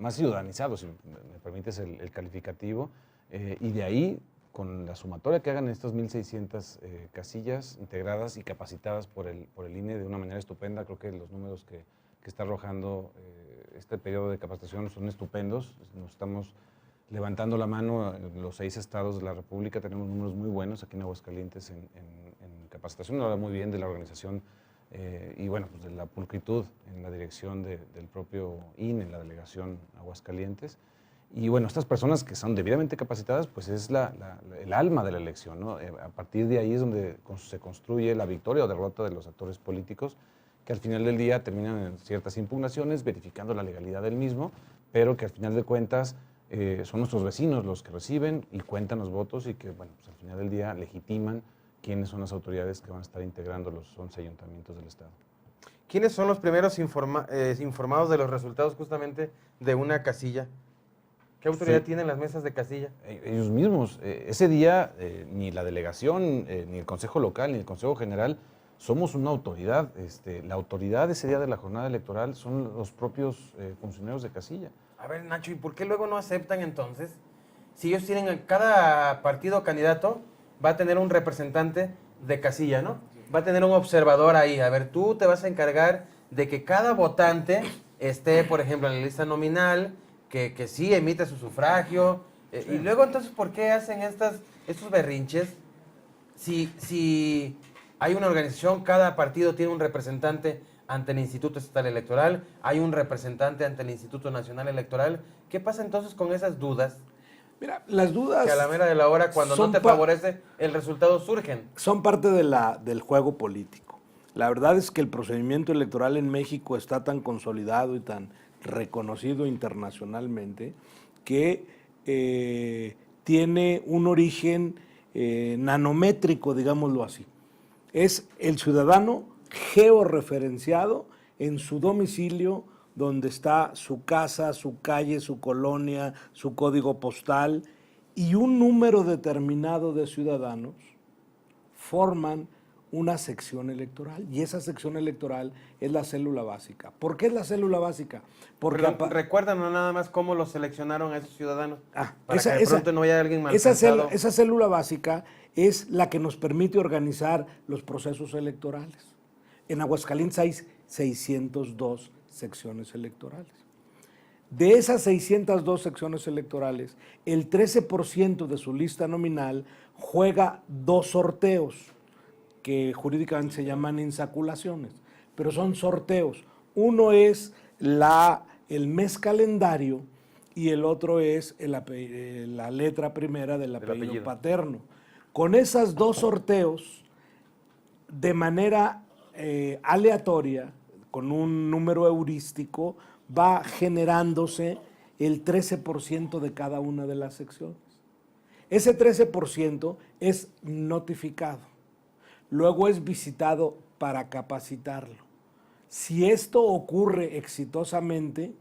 C: ciudadanizados, si me permites el calificativo, y de ahí, con la sumatoria que hagan en estas 1.600 casillas integradas y capacitadas por el INE de una manera estupenda. Creo que los números que está arrojando este periodo de capacitación son estupendos. Nos estamos levantando la mano en los 6 estados de la República. Tenemos números muy buenos aquí en Aguascalientes en capacitación. Habla muy bien de la organización y bueno, pues de la pulcritud en la dirección del propio INE, en la delegación Aguascalientes. Y bueno, estas personas que son debidamente capacitadas, pues es el alma de la elección, ¿no? A partir de ahí es donde se construye la victoria o derrota de los actores políticos, que al final del día terminan en ciertas impugnaciones, verificando la legalidad del mismo, pero que al final de cuentas son nuestros vecinos los que reciben y cuentan los votos y que, bueno, pues al final del día legitiman quiénes son las autoridades que van a estar integrando los 11 ayuntamientos del Estado.
A: ¿Quiénes son los primeros informados de los resultados justamente de una casilla? ¿Qué autoridad tienen las mesas de casilla?
C: Ellos mismos. Ese día ni la delegación, ni el Consejo Local, ni el Consejo General somos una autoridad. La autoridad ese día de la jornada electoral son los propios funcionarios de casilla.
A: A ver, Nacho, ¿y por qué luego no aceptan entonces? Si ellos tienen, cada partido candidato va a tener un representante de casilla, ¿no? Va a tener un observador ahí. A ver, tú te vas a encargar de que cada votante esté, por ejemplo, en la lista nominal, que sí emite su sufragio. Y luego, entonces, ¿por qué hacen estos berrinches? Si hay una organización, cada partido tiene un representante ante el Instituto Estatal Electoral, hay un representante ante el Instituto Nacional Electoral. ¿Qué pasa entonces con esas dudas?
B: Mira, las dudas
A: Que a la mera de la hora, cuando no
B: son
A: te favorece el resultado, surgen.
B: son parte del juego político. La verdad es que el procedimiento electoral en México está tan consolidado y tan reconocido internacionalmente que tiene un origen nanométrico, digámoslo así. Es el ciudadano georreferenciado en su domicilio, donde está su casa, su calle, su colonia, su código postal, y un número determinado de ciudadanos forman una sección electoral, y esa sección electoral es la célula básica. ¿Por qué es la célula básica? Porque
A: Recuerdan nada más cómo los seleccionaron a esos ciudadanos, para
B: esa-
A: que de
B: esa-
A: pronto no haya alguien mal
B: esa
A: pensado.
B: esa célula básica es la que nos permite organizar los procesos electorales. En Aguascalientes hay 602 secciones electorales. De esas 602 secciones electorales, el 13% de su lista nominal juega 2 sorteos, que jurídicamente se llaman insaculaciones, pero son sorteos. Uno es el mes calendario y el otro es la letra primera del apellido paterno. Con esas 2 sorteos, de manera aleatoria, con un número heurístico, va generándose el 13% de cada una de las secciones. Ese 13% es notificado, luego es visitado para capacitarlo. Si esto ocurre exitosamente,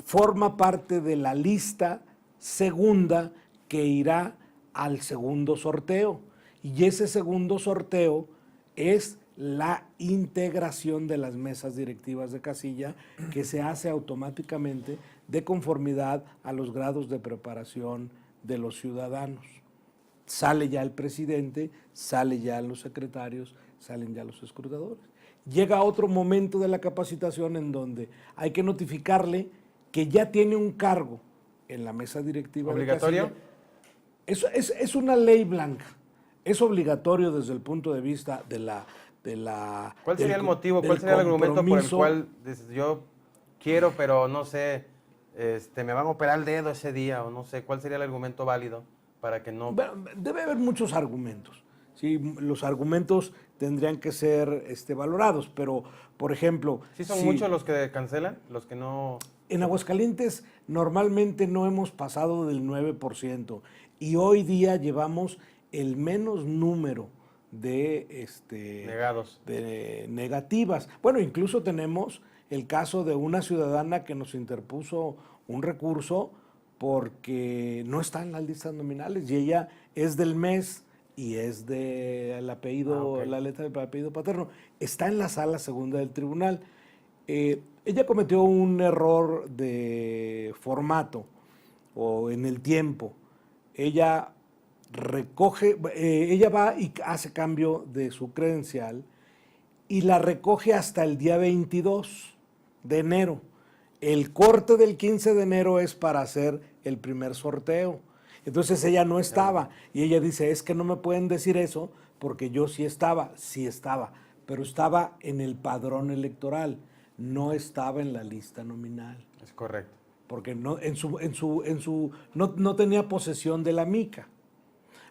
B: forma parte de la lista segunda que irá al segundo sorteo. Y ese segundo sorteo es la integración de las mesas directivas de casilla, que se hace automáticamente de conformidad a los grados de preparación de los ciudadanos. Sale ya el presidente, sale ya los secretarios, salen ya los escrutadores. Llega otro momento de la capacitación en donde hay que notificarle que ya tiene un cargo en la mesa directiva
A: ¿Obligatorio?
B: de casilla. Es una ley blanca. Es obligatorio desde el punto de vista de la...
A: ¿Cuál sería el motivo, cuál
B: del
A: sería el argumento por el
B: compromiso?
A: cual dices, yo quiero, pero no sé, me van a operar el dedo ese día, o no sé, cuál sería el argumento válido para que no...
B: Bueno, debe haber muchos argumentos. ¿Sí? Los argumentos tendrían que ser valorados, pero, por ejemplo...
A: ¿Sí son
B: si
A: muchos los que cancelan, los que no...?
B: en Aguascalientes normalmente no hemos pasado del 9%, y hoy día llevamos el menos número de
A: Negados.
B: de negativas. Bueno, incluso tenemos el caso de una ciudadana que nos interpuso un recurso porque no está en las listas nominales, y ella es del mes y es del apellido,
A: ok.
B: la letra del apellido paterno. Está en la sala segunda del tribunal. Ella cometió un error de formato o en el tiempo. Ella ella va y hace cambio de su credencial y la recoge hasta el día 22 de enero. El corte del 15 de enero es para hacer el primer sorteo. Entonces ella no estaba, y ella dice, es que no me pueden decir eso porque yo sí estaba, pero estaba en el padrón electoral, no estaba en la lista nominal.
A: Es correcto.
B: Porque no, no tenía posesión de la mica.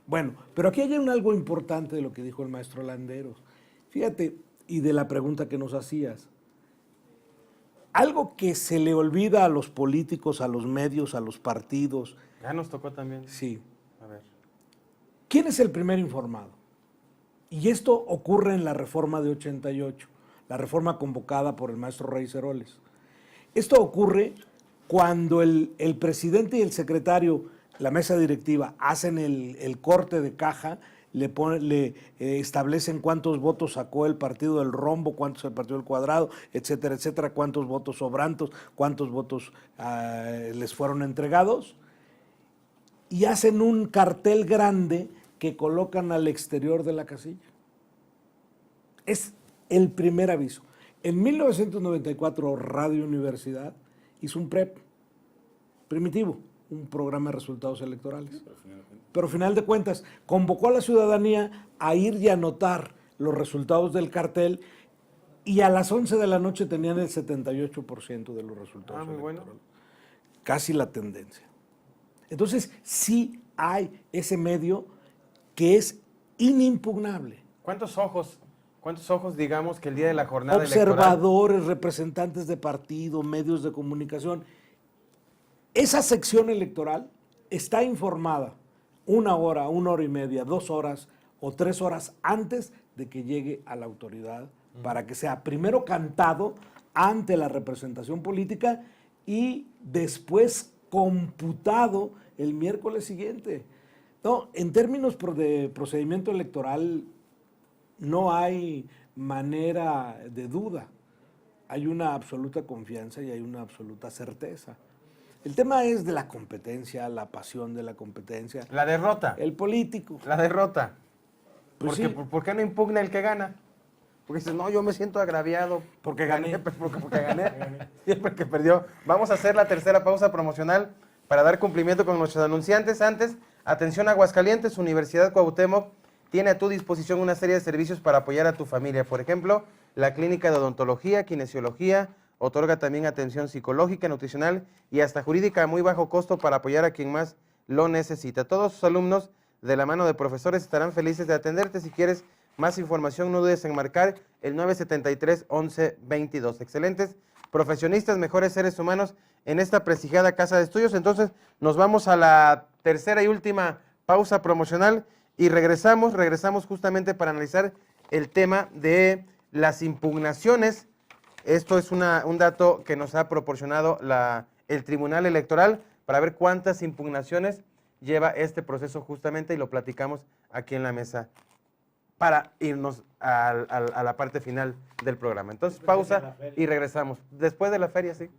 B: Bueno, pero aquí hay algo importante de lo que dijo el maestro Landeros. Fíjate, y de la pregunta que nos hacías. Algo que se le olvida a los políticos, a los medios, a los partidos.
A: Ya nos tocó también.
B: Sí.
A: A ver.
B: ¿Quién es el primer informado? Y esto ocurre en la reforma de 88, la reforma convocada por el maestro Rey Ceroles. Esto ocurre cuando el presidente y el secretario, la mesa directiva, hacen el corte de caja, le establecen cuántos votos sacó el partido del rombo, cuántos el partido del cuadrado, etcétera, etcétera, cuántos votos sobrantes, cuántos votos les fueron entregados, y hacen un cartel grande que colocan al exterior de la casilla. Es el primer aviso. En 1994, Radio Universidad hizo un PREP primitivo, un programa de resultados electorales. Pero al final de cuentas, convocó a la ciudadanía a ir y anotar los resultados del cartel, y a las 11 de la noche tenían el 78% de los resultados
A: muy bueno.
B: electorales. Casi la tendencia. Entonces, sí hay ese medio que es inimpugnable.
A: ¿Cuántos ojos, digamos, que el día de la jornada electoral?
B: Observadores, representantes de partido, medios de comunicación. Esa sección electoral está informada 1 hora, 1 hora y media, 2 horas o 3 horas antes de que llegue a la autoridad para que sea primero cantado ante la representación política y después computado el miércoles siguiente. No, en términos de procedimiento electoral no hay manera de duda. Hay una absoluta confianza y hay una absoluta certeza. El tema es de la competencia, la pasión de la competencia.
A: La derrota.
B: El político.
A: La derrota.
B: Pues
A: Porque,
B: sí.
A: ¿por qué no impugna el que gana? Porque dices, no, yo me siento agraviado.
B: Porque gané.
A: Porque gané. Siempre que perdió. Vamos a hacer la tercera pausa promocional para dar cumplimiento con nuestros anunciantes. Antes, atención Aguascalientes, Universidad Cuauhtémoc tiene a tu disposición una serie de servicios para apoyar a tu familia. Por ejemplo, la clínica de odontología, kinesiología, otorga también atención psicológica, nutricional y hasta jurídica a muy bajo costo para apoyar a quien más lo necesita. Todos sus alumnos, de la mano de profesores, estarán felices de atenderte. Si quieres más información, no dudes en marcar el 973-1122. Excelentes profesionistas, mejores seres humanos en esta prestigiada casa de estudios. Entonces, nos vamos a la tercera y última pausa promocional y regresamos justamente para analizar el tema de las impugnaciones. Esto es un dato que nos ha proporcionado el Tribunal Electoral para ver cuántas impugnaciones lleva este proceso justamente y lo platicamos aquí en la mesa para irnos a la parte final del programa. Entonces, pausa y regresamos. Después de la feria, sí.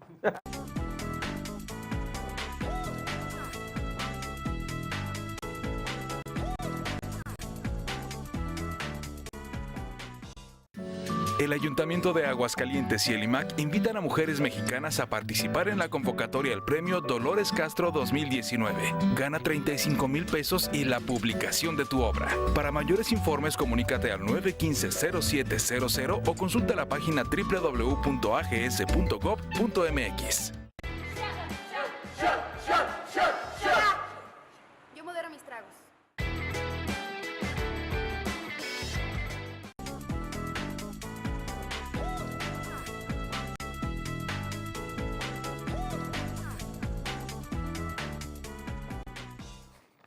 E: El Ayuntamiento de Aguascalientes y el IMAC invitan a mujeres mexicanas a participar en la convocatoria al premio Dolores Castro 2019. Gana 35,000 pesos y la publicación de tu obra. Para mayores informes, comunícate al 915-0700 o consulta la página www.ags.gov.mx.
G: Yo modero mis tragos.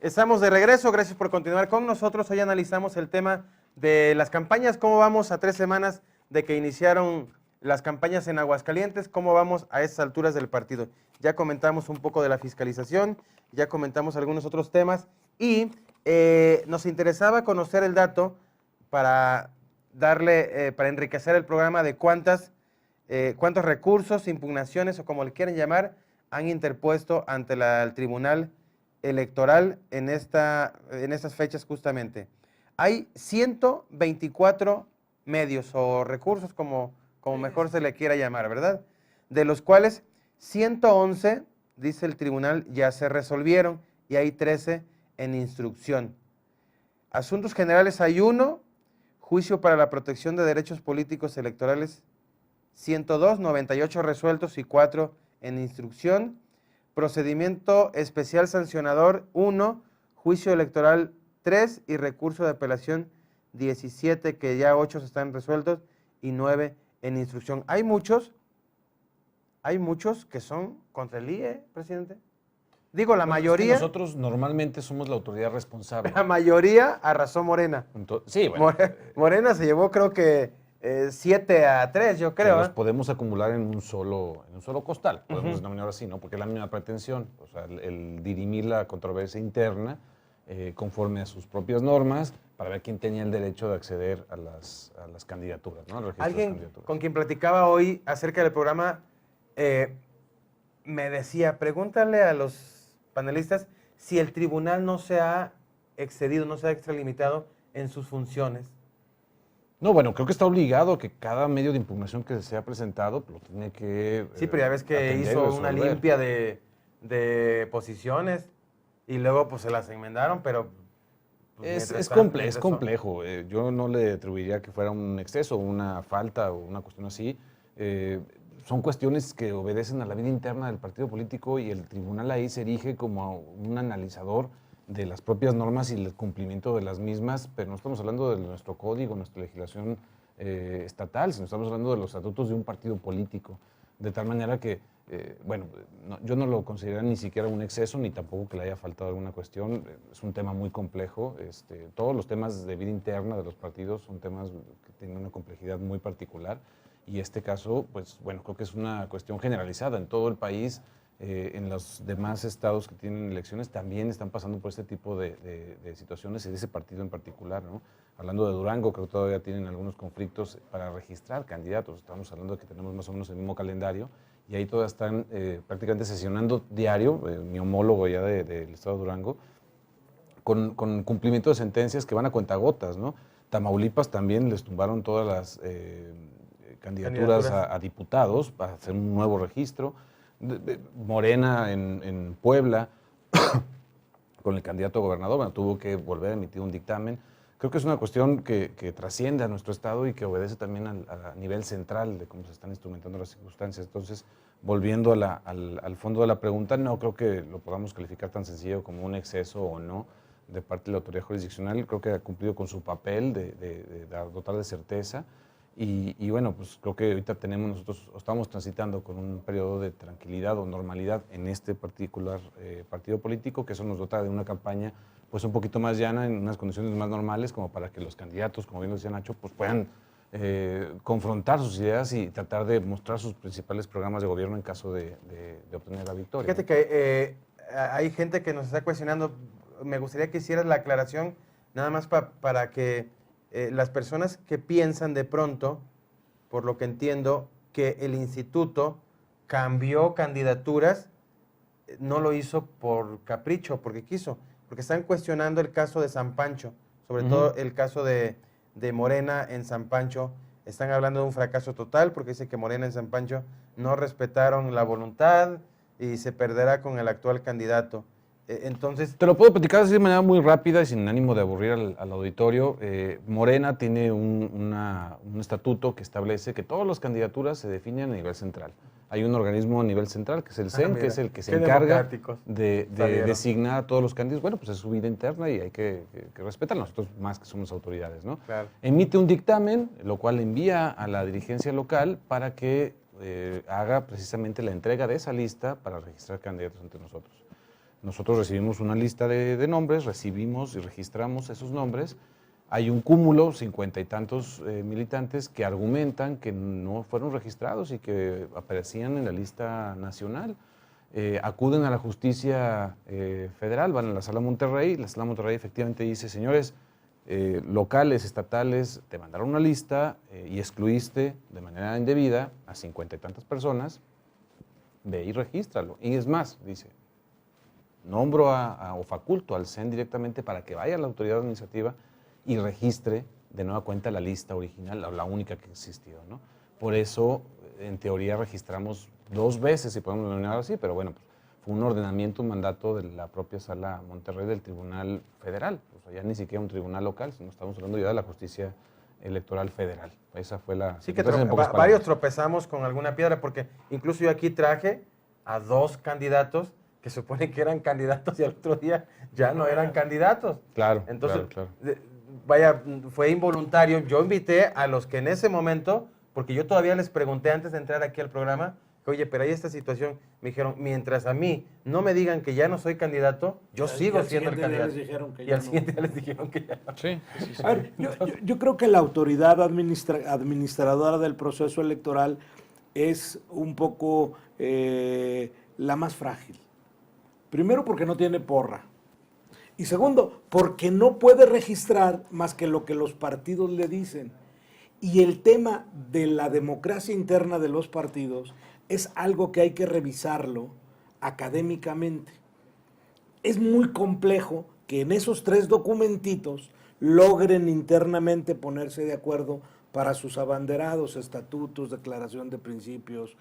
A: Estamos de regreso, gracias por continuar con nosotros. Hoy analizamos el tema de las campañas, cómo vamos a 3 semanas de que iniciaron las campañas en Aguascalientes, cómo vamos a esas alturas del partido. Ya comentamos un poco de la fiscalización, ya comentamos algunos otros temas y nos interesaba conocer el dato para para enriquecer el programa de cuántos recursos, impugnaciones o como le quieren llamar, han interpuesto ante el Tribunal Electoral en estas fechas justamente. Hay 124 medios o recursos, como mejor se le quiera llamar, ¿verdad? De los cuales 111, dice el tribunal, ya se resolvieron y hay 13 en instrucción. Asuntos generales hay 1, juicio para la protección de derechos políticos electorales 102, 98 resueltos y 4 en instrucción. Procedimiento especial sancionador 1, juicio electoral 3 y recurso de apelación 17, que ya 8 están resueltos y 9 en instrucción. Hay muchos que son contra el IE, presidente. Digo, la mayoría.
C: Nosotros normalmente somos la autoridad responsable.
A: La mayoría arrasó Morena.
C: Sí, bueno.
A: Morena se llevó, creo que 7-3, yo creo.
C: Los podemos acumular en un solo costal, podemos denominar así, ¿no? Porque es la misma pretensión, o sea, el dirimir la controversia interna conforme a sus propias normas para ver quién tenía el derecho de acceder a las candidaturas, ¿no? Al registro de
A: Alguien
C: candidaturas.
A: con quien platicaba hoy acerca del programa me decía, pregúntale a los panelistas si el tribunal no se ha excedido, no se ha extralimitado en sus funciones.
C: No, bueno, creo que está obligado que cada medio de impugnación que se ha presentado lo tiene que
A: Sí, pero ya ves que
C: atender y
A: hizo una
C: resolver.
A: limpia de posiciones y luego pues se las enmendaron, pero mientras
C: Es
A: tanto,
C: complejo. Yo no le atribuiría que fuera un exceso, una falta o una cuestión así. Son cuestiones que obedecen a la vida interna del partido político y el tribunal ahí se erige como un analizador de las propias normas y el cumplimiento de las mismas, pero no estamos hablando de nuestro código, nuestra legislación estatal, sino estamos hablando de los estatutos de un partido político. De tal manera que, yo no lo considero ni siquiera un exceso, ni tampoco que le haya faltado alguna cuestión. Es un tema muy complejo. Todos los temas de vida interna de los partidos son temas que tienen una complejidad muy particular. Y este caso, pues bueno, creo que es una cuestión generalizada en todo el país. En los demás estados que tienen elecciones también están pasando por este tipo de situaciones y de ese partido en particular, ¿no? Hablando de Durango, creo que todavía tienen algunos conflictos para registrar candidatos. Estamos hablando de que tenemos más o menos el mismo calendario y ahí todas están prácticamente sesionando diario, mi homólogo ya del estado de Durango, con cumplimiento de sentencias que van a cuentagotas, ¿no? Tamaulipas también les tumbaron todas las candidaturas a diputados para hacer un nuevo registro. Morena en Puebla, con el candidato a gobernador, bueno, tuvo que volver a emitir un dictamen. Creo que es una cuestión que trasciende a nuestro estado y que obedece también a nivel central de cómo se están instrumentando las circunstancias. Entonces, volviendo al fondo de la pregunta, no creo que lo podamos calificar tan sencillo como un exceso o no de parte de la autoridad jurisdiccional. Creo que ha cumplido con su papel de dotar de certeza. Y bueno, pues creo que ahorita nosotros estamos transitando con un periodo de tranquilidad o normalidad en este particular partido político, que eso nos dota de una campaña pues un poquito más llana, en unas condiciones más normales, como para que los candidatos, como bien lo decía Nacho, pues puedan confrontar sus ideas y tratar de mostrar sus principales programas de gobierno en caso de obtener la victoria.
A: Fíjate que hay gente que nos está cuestionando. Me gustaría que hicieras la aclaración, nada más para que las personas que piensan de pronto, por lo que entiendo, que el instituto cambió candidaturas, no lo hizo por capricho, porque quiso, porque están cuestionando el caso de San Pancho, sobre todo el caso de Morena en San Pancho. Están hablando de un fracaso total porque dice que Morena en San Pancho no respetaron la voluntad y se perderá con el actual candidato. Entonces,
C: te lo puedo platicar así de manera muy rápida y sin ánimo de aburrir al auditorio. Morena tiene un estatuto que establece que todas las candidaturas se definen a nivel central. Hay un organismo a nivel central, que es el CEN, que es el que se encarga de designar a todos los candidatos. Bueno, pues es su vida interna y hay que respetarla. Nosotros más que somos autoridades, ¿no?
A: claro.
C: Emite un dictamen, lo cual envía a la dirigencia local para que haga precisamente la entrega de esa lista para registrar candidatos ante nosotros. Nosotros recibimos una lista de nombres, recibimos y registramos esos nombres. Hay un cúmulo, 50 y tantos militantes que argumentan que no fueron registrados y que aparecían en la lista nacional. Acuden a la justicia federal, van a la Sala Monterrey. La Sala Monterrey efectivamente dice, señores, locales, estatales, te mandaron una lista y excluiste de manera indebida a 50 y tantas personas, ve y regístralo. Y es más, dice, nombro o faculto al CEN directamente para que vaya a la autoridad administrativa y registre de nueva cuenta la lista original, la única que existió, ¿no? Por eso, en teoría, registramos 2 veces, si podemos denominar así, pero bueno, pues, fue un ordenamiento, un mandato de la propia Sala Monterrey del Tribunal Federal. O sea, ya ni siquiera un tribunal local, sino estamos hablando ya de la Justicia Electoral Federal. Esa fue la...
A: Sí, que varios tropezamos con alguna piedra, porque incluso yo aquí traje a 2 candidatos que supone que eran candidatos y al otro día ya no eran candidatos.
C: Claro,
A: entonces,
C: claro.
A: Vaya, fue involuntario. Yo invité a los que en ese momento, porque yo todavía les pregunté antes de entrar aquí al programa, que, oye, pero hay esta situación. Me dijeron, mientras a mí no me digan que ya no soy candidato, yo sigo siendo el candidato. Y al siguiente día les dijeron que ya no.
C: Sí.
B: A ver, yo creo que la autoridad administradora del proceso electoral es un poco la más frágil. Primero, porque no tiene porra. Y segundo, porque no puede registrar más que lo que los partidos le dicen. Y el tema de la democracia interna de los partidos es algo que hay que revisarlo académicamente. Es muy complejo que en esos 3 documentitos logren internamente ponerse de acuerdo para sus abanderados, estatutos, declaración de principios,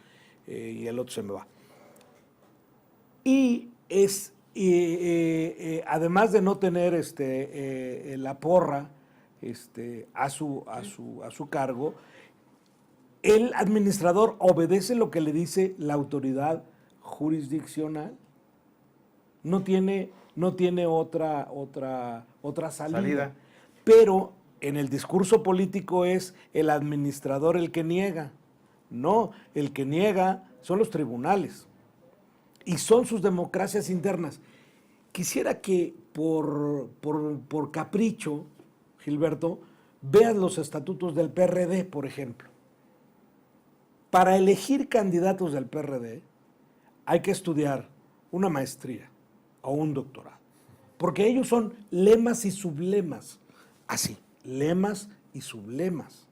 B: y el otro se me va. Y es además de no tener la porra a su cargo, el administrador obedece lo que le dice la autoridad jurisdiccional. No tiene otra salida. Pero en el discurso político es el administrador el que niega. No, el que niega son los tribunales y son sus democracias internas. Quisiera que por capricho, Gilberto, veas los estatutos del PRD, por ejemplo. Para elegir candidatos del PRD hay que estudiar una maestría o un doctorado, porque ellos son lemas y sublemas, así, lemas y sublemas.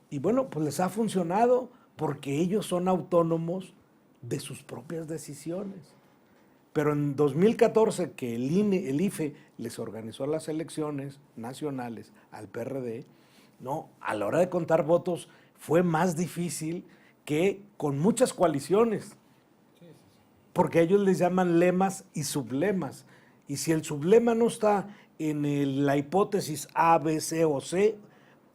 B: Y bueno, pues les ha funcionado porque ellos son autónomos de sus propias decisiones. Pero en 2014, que el IFE les organizó las elecciones nacionales al PRD, no, a la hora de contar votos fue más difícil que con muchas coaliciones. Porque ellos les llaman lemas y sublemas. Y si el sublema no está en la hipótesis A, B, C o C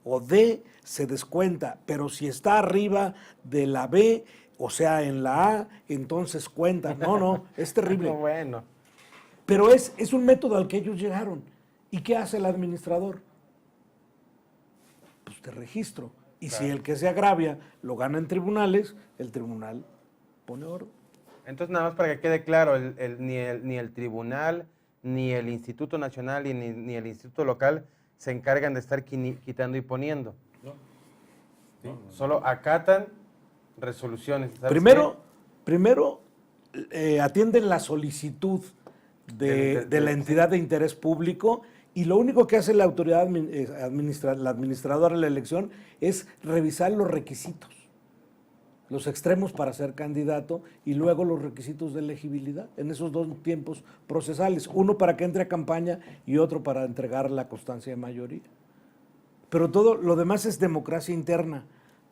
B: o D, se descuenta. Pero si está arriba de la B, o sea, en la A, entonces cuenta. No, es terrible.
A: Bueno.
B: Pero es un método al que ellos llegaron. ¿Y qué hace el administrador? Pues te registro. Y
A: claro.
B: Si el que se agravia lo gana en tribunales, el tribunal pone oro.
A: Entonces, nada más para que quede claro, ni el tribunal, ni el Instituto Nacional, ni el Instituto Local se encargan de estar quitando y poniendo.
C: No.
A: ¿Sí? Solo acatan resoluciones. ¿Sabes
B: Primero atienden la solicitud de la entidad de interés público, y lo único que hace la autoridad la administradora de la elección es revisar los requisitos, los extremos para ser candidato y luego los requisitos de elegibilidad en esos dos tiempos procesales, uno para que entre a campaña y otro para entregar la constancia de mayoría. Pero todo lo demás es democracia interna.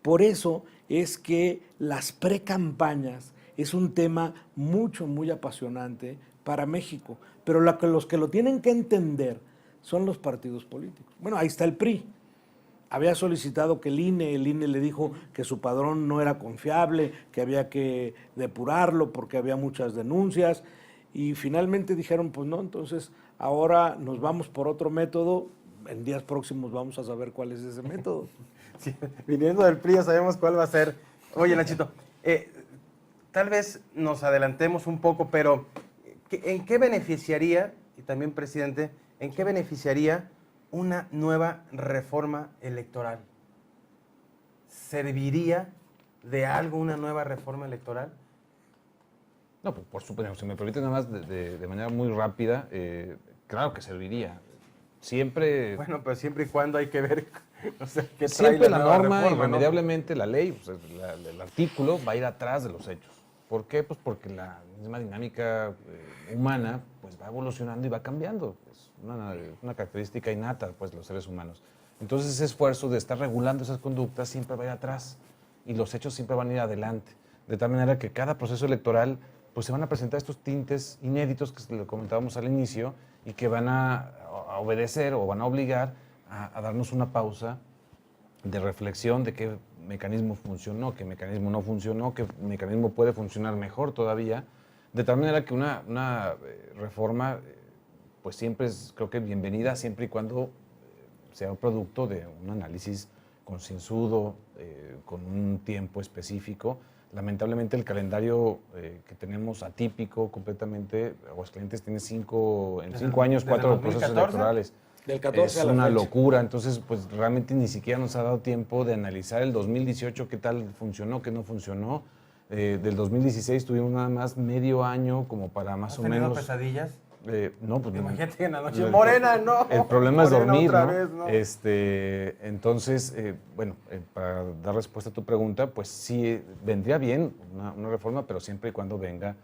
B: Por eso es que las precampañas es un tema muy apasionante para México, pero los que lo tienen que entender son los partidos políticos. Bueno, ahí está el PRI. Había solicitado que el INE le dijo que su padrón no era confiable, que había que depurarlo porque había muchas denuncias, y finalmente dijeron, pues no, entonces ahora nos vamos por otro método, en días próximos vamos a saber cuál es ese método.
A: Sí, viniendo del PRI ya sabemos cuál va a ser. Oye, Nachito, tal vez nos adelantemos un poco, pero ¿en qué beneficiaría, y también, presidente, en qué beneficiaría una nueva reforma electoral? ¿Serviría de algo una nueva reforma electoral?
C: No, pues por supuesto, si me permite nada más de manera muy rápida, claro que serviría. Siempre...
A: Bueno, pero siempre y cuando hay que ver, o sea, qué trae
C: siempre la
A: nueva
C: norma,
A: reforma, ¿no?
C: irremediablemente la ley, pues, el artículo va a ir atrás de los hechos. ¿Por qué? Pues porque la misma dinámica humana pues va evolucionando y va cambiando. Es una característica innata pues, de los seres humanos. Entonces ese esfuerzo de estar regulando esas conductas siempre va a ir atrás y los hechos siempre van a ir adelante. De tal manera que cada proceso electoral pues se van a presentar estos tintes inéditos que le comentábamos al inicio y que van a obedecer o van a obligar a darnos una pausa de reflexión de qué mecanismo funcionó, qué mecanismo no funcionó, qué mecanismo puede funcionar mejor todavía, de tal manera que una reforma pues siempre es, creo que bienvenida, siempre y cuando sea un producto de un análisis concienzudo, con un tiempo específico. Lamentablemente el calendario que tenemos atípico completamente, Aguascalientes tiene en 5 años, 4 procesos electorales.
B: Del 14
C: es
B: a la
C: una
B: fecha.
C: locura, entonces pues realmente ni siquiera nos ha dado tiempo de analizar el 2018, qué tal funcionó, qué no funcionó. Del 2016 tuvimos nada más medio año como para más
A: ¿Has
C: o
A: tenido
C: menos...
A: pesadillas?
C: No, pues
A: Imagínate en la noche, Morena, no.
C: El problema es
A: Morena
C: dormir,
A: otra
C: ¿no?
A: vez, ¿no?
C: Entonces, bueno, para dar respuesta a tu pregunta, pues sí vendría bien una reforma, pero siempre y cuando venga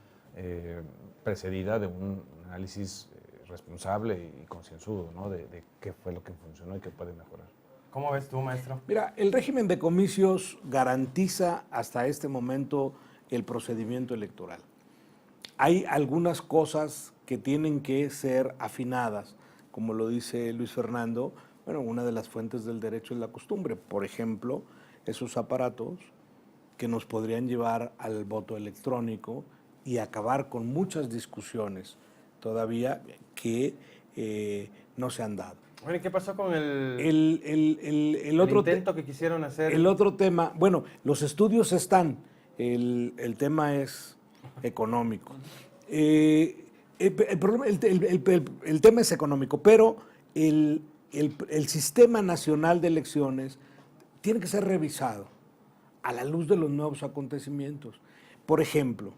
C: precedida de un análisis responsable y concienzudo, ¿no? De qué fue lo que funcionó y qué puede mejorar.
A: ¿Cómo ves tú, maestro?
B: Mira, el régimen de comicios garantiza hasta este momento el procedimiento electoral. hay algunas cosas que tienen que ser afinadas, como lo dice Luis Fernando. Bueno, una de las fuentes del derecho es la costumbre. Por ejemplo, esos aparatos que nos podrían llevar al voto electrónico y acabar con muchas discusiones todavía que no se han dado.
A: Bueno, ¿y qué pasó con el
B: Otro
A: intento que quisieron hacer?
B: El otro tema, bueno, los estudios están, el tema es económico. El tema es económico, pero el Sistema Nacional de Elecciones tiene que ser revisado a la luz de los nuevos acontecimientos. Por ejemplo,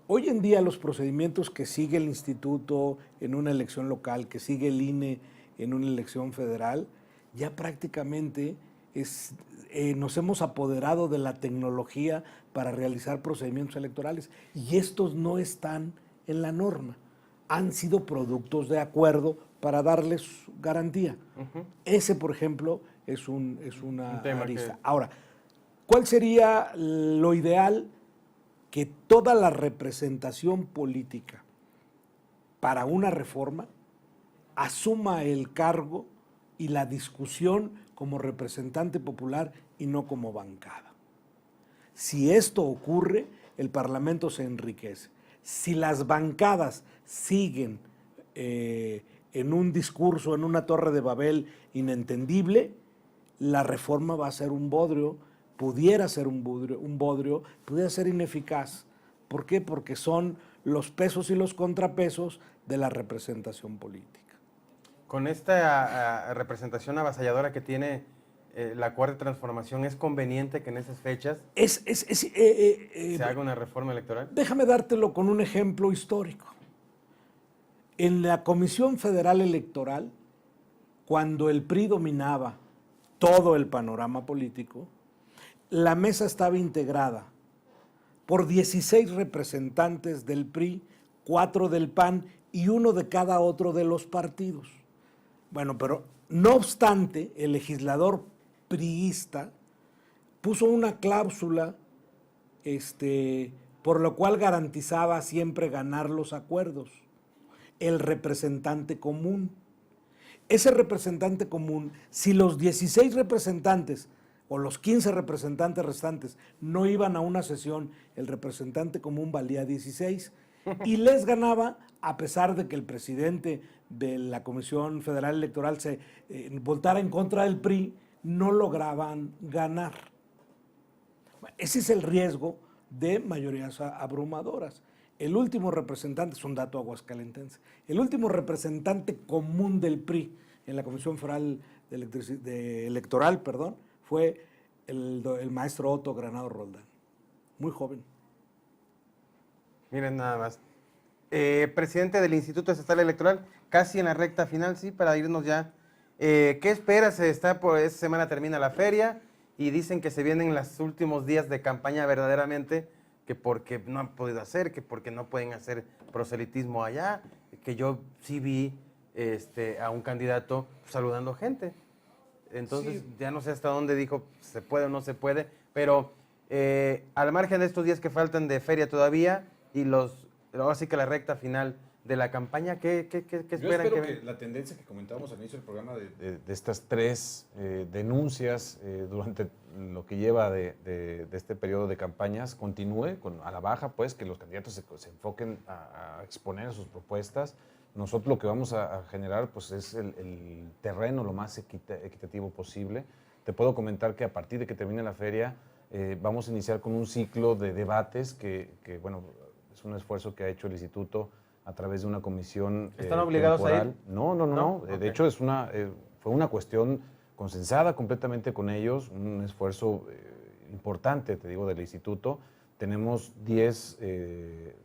B: hoy en día los procedimientos que sigue el instituto en una elección local, que sigue el INE en una elección federal, ya prácticamente nos hemos apoderado de la tecnología para realizar procedimientos electorales y estos no están en la norma. Han sido productos de acuerdo para darles garantía. Ese, por ejemplo, es una
A: tema
B: arista.
A: que...
B: Ahora, ¿cuál sería lo ideal? Que toda la representación política para una reforma asuma el cargo y la discusión como representante popular y no como bancada. Si esto ocurre, el Parlamento se enriquece. Si las bancadas siguen en un discurso, en una torre de Babel inentendible, la reforma va a ser un bodrio, pudiera ser un bodrio, pudiera ser ineficaz. ¿Por qué? Porque son los pesos y los contrapesos de la representación política.
A: Con esta representación avasalladora que tiene la Cuarta Transformación, ¿es conveniente que en esas fechas se haga una reforma electoral?
B: Déjame dártelo con un ejemplo histórico. En la Comisión Federal Electoral, cuando el PRI dominaba todo el panorama político, la mesa estaba integrada por 16 representantes del PRI, 4 del PAN y 1 de cada otro de los partidos. Bueno, pero no obstante, el legislador priista puso una cláusula por lo cual garantizaba siempre ganar los acuerdos. El representante común. Ese representante común, si los 16 representantes o los 15 representantes restantes no iban a una sesión, el representante común valía 16 y les ganaba, a pesar de que el presidente de la Comisión Federal Electoral se votara en contra del PRI, no lograban ganar. Ese es el riesgo de mayorías abrumadoras. El último representante, es un dato aguascalentense, el último representante común del PRI en la Comisión Federal Electoral, fue el maestro Otto Granado Roldán, muy joven.
A: Miren nada más. Presidente del Instituto Estatal Electoral, casi en la recta final, sí, para irnos ya. ¿Qué esperas? Esta semana termina la feria y dicen que se vienen los últimos días de campaña verdaderamente, que porque no han podido hacer, que porque no pueden hacer proselitismo allá, que yo sí vi a un candidato saludando gente. Entonces, sí, ya no sé hasta dónde dijo se puede o no se puede, pero al margen de estos días que faltan de feria todavía y así que la recta final de la campaña, ¿qué esperan?
C: Yo espero que la tendencia que comentábamos al inicio del programa de estas 3 denuncias durante lo que lleva de este periodo de campañas continúe a la baja, pues que los candidatos se enfoquen a exponer sus propuestas. Nosotros lo que vamos a generar pues es el terreno lo más equitativo posible. Te puedo comentar que a partir de que termine la feria vamos a iniciar con un ciclo de debates que bueno, es un esfuerzo que ha hecho el instituto a través de una comisión
A: ¿Están obligados
C: temporal.
A: a ir?
C: No.
A: Okay.
C: De hecho, fue una cuestión consensada completamente con ellos, un esfuerzo importante, te digo, del instituto. Tenemos 10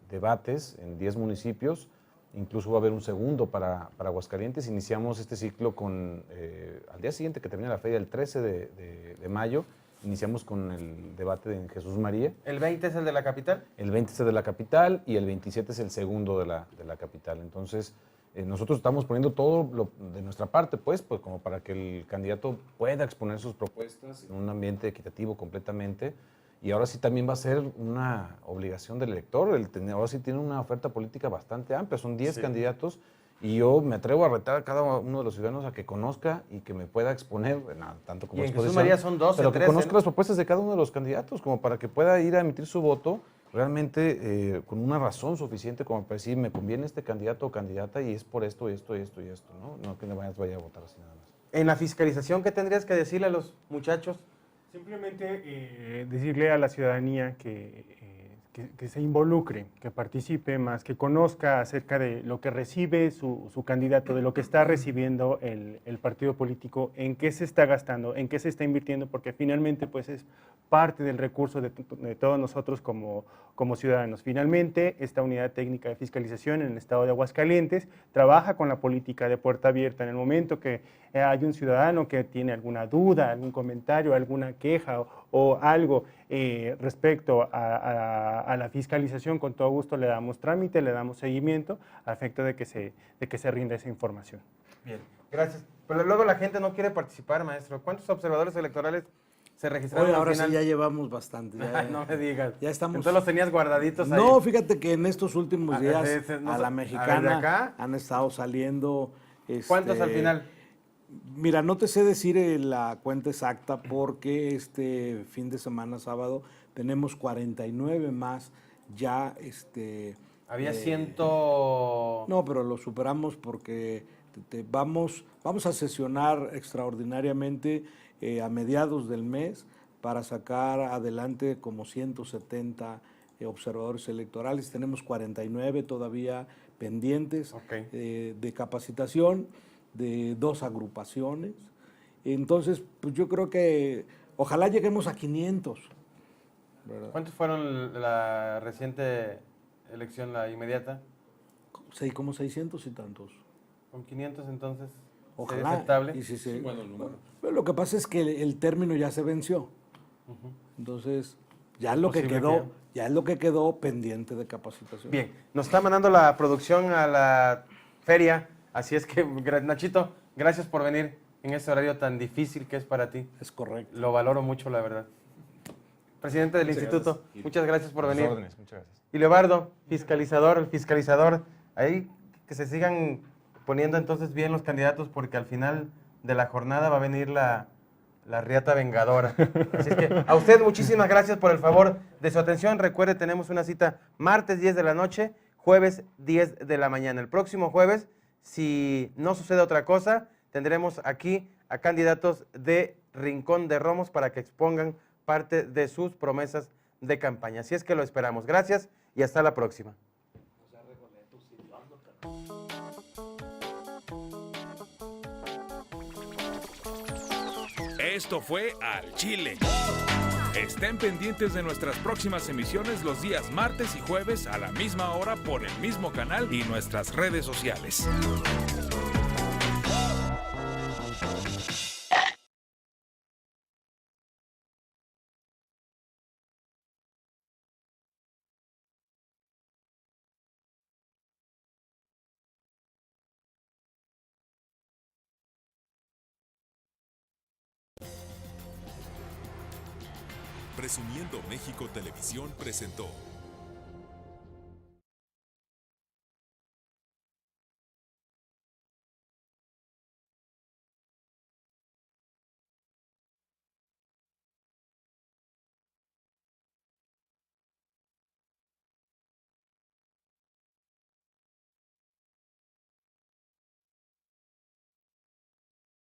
C: debates en 10 municipios, incluso va a haber un segundo para Aguascalientes. Iniciamos este ciclo al día siguiente que termina la feria, el 13 de mayo, iniciamos con el debate en Jesús María.
A: ¿El 20 es el de la capital?
C: El 20 es el de la capital y el 27 es el segundo de la capital. Entonces, nosotros estamos poniendo todo de nuestra parte, pues como para que el candidato pueda exponer sus propuestas en un ambiente equitativo completamente Y ahora sí también va a ser una obligación del elector, ahora sí tiene una oferta política bastante amplia, son 10 candidatos, y yo me atrevo a retar a cada uno de los ciudadanos a que conozca y que me pueda exponer, tanto como
A: Y en Jesús
C: exposición,
A: María son 12,
C: pero que
A: 13,
C: conozca
A: ¿no?
C: las propuestas de cada uno de los candidatos, como para que pueda ir a emitir su voto realmente con una razón suficiente como para decir, me conviene este candidato o candidata y es por esto, esto, esto y esto, ¿no? No que no vaya a votar así nada más.
A: En la fiscalización, ¿qué tendrías que decirle a los muchachos?
D: Simplemente decirle a la ciudadanía que se involucre, que participe más, que conozca acerca de lo que recibe su candidato, de lo que está recibiendo el partido político, en qué se está gastando, en qué se está invirtiendo, porque finalmente pues es parte del recurso de todos nosotros como ciudadanos. Finalmente, esta unidad técnica de fiscalización en el estado de Aguascalientes trabaja con la política de puerta abierta. En el momento que hay un ciudadano que tiene alguna duda, algún comentario, alguna queja o algo respecto a la fiscalización, con todo gusto le damos trámite, le damos seguimiento a efecto de que se rinda esa información.
A: Bien, gracias. Pero luego la gente no quiere participar, maestro. ¿Cuántos observadores electorales se registraron
B: Oye,
A: al
B: ahora
A: final?
B: sí ya llevamos bastante.
A: Ay, no me digas.
B: Ya estamos.
A: Entonces los tenías guardaditos ahí.
B: No, fíjate que en estos últimos días
A: no
B: a
A: sé,
B: la
A: a ver,
B: mexicana
A: ¿de acá?
B: han estado saliendo.
A: ¿Cuántos al final?
B: Mira, no te sé decir la cuenta exacta porque este fin de semana, sábado, tenemos 49 más ya.
A: Había ciento...
B: No, pero lo superamos porque vamos a sesionar extraordinariamente a mediados del mes para sacar adelante como 170 observadores electorales. Tenemos 49 todavía pendientes de capacitación de 2 agrupaciones. Entonces, pues yo creo que ojalá lleguemos a 500. ¿Verdad?
A: ¿Cuántos fueron la reciente elección, la inmediata?
B: Sí, como 600 y tantos.
A: Con 500 entonces sería
B: Ojalá.
A: aceptable.
B: Y si pero lo que pasa es que el término ya se venció. Entonces, ya es lo que quedó, ya es lo que quedó pendiente de capacitación.
A: Bien, nos está mandando la producción a la feria, así es que, Nachito, gracias por venir en este horario tan difícil que es para ti.
B: Es correcto.
A: Lo valoro mucho, la verdad. Presidente del instituto, muchas gracias por venir.
C: Órdenes, muchas gracias.
A: Y Leobardo, el fiscalizador, ahí que se sigan poniendo entonces bien los candidatos porque al final de la jornada va a venir la riata vengadora. Así es que a usted muchísimas gracias por el favor de su atención. Recuerde, tenemos una cita martes 10 de la noche, jueves 10 de la mañana. El próximo jueves, si no sucede otra cosa, tendremos aquí a candidatos de Rincón de Romos para que expongan parte de sus promesas de campaña. Así es que lo esperamos. Gracias y hasta la próxima.
E: Esto fue Al Chile. Estén pendientes de nuestras próximas emisiones los días martes y jueves a la misma hora por el mismo canal y nuestras redes sociales.
G: Presumiendo México Televisión presentó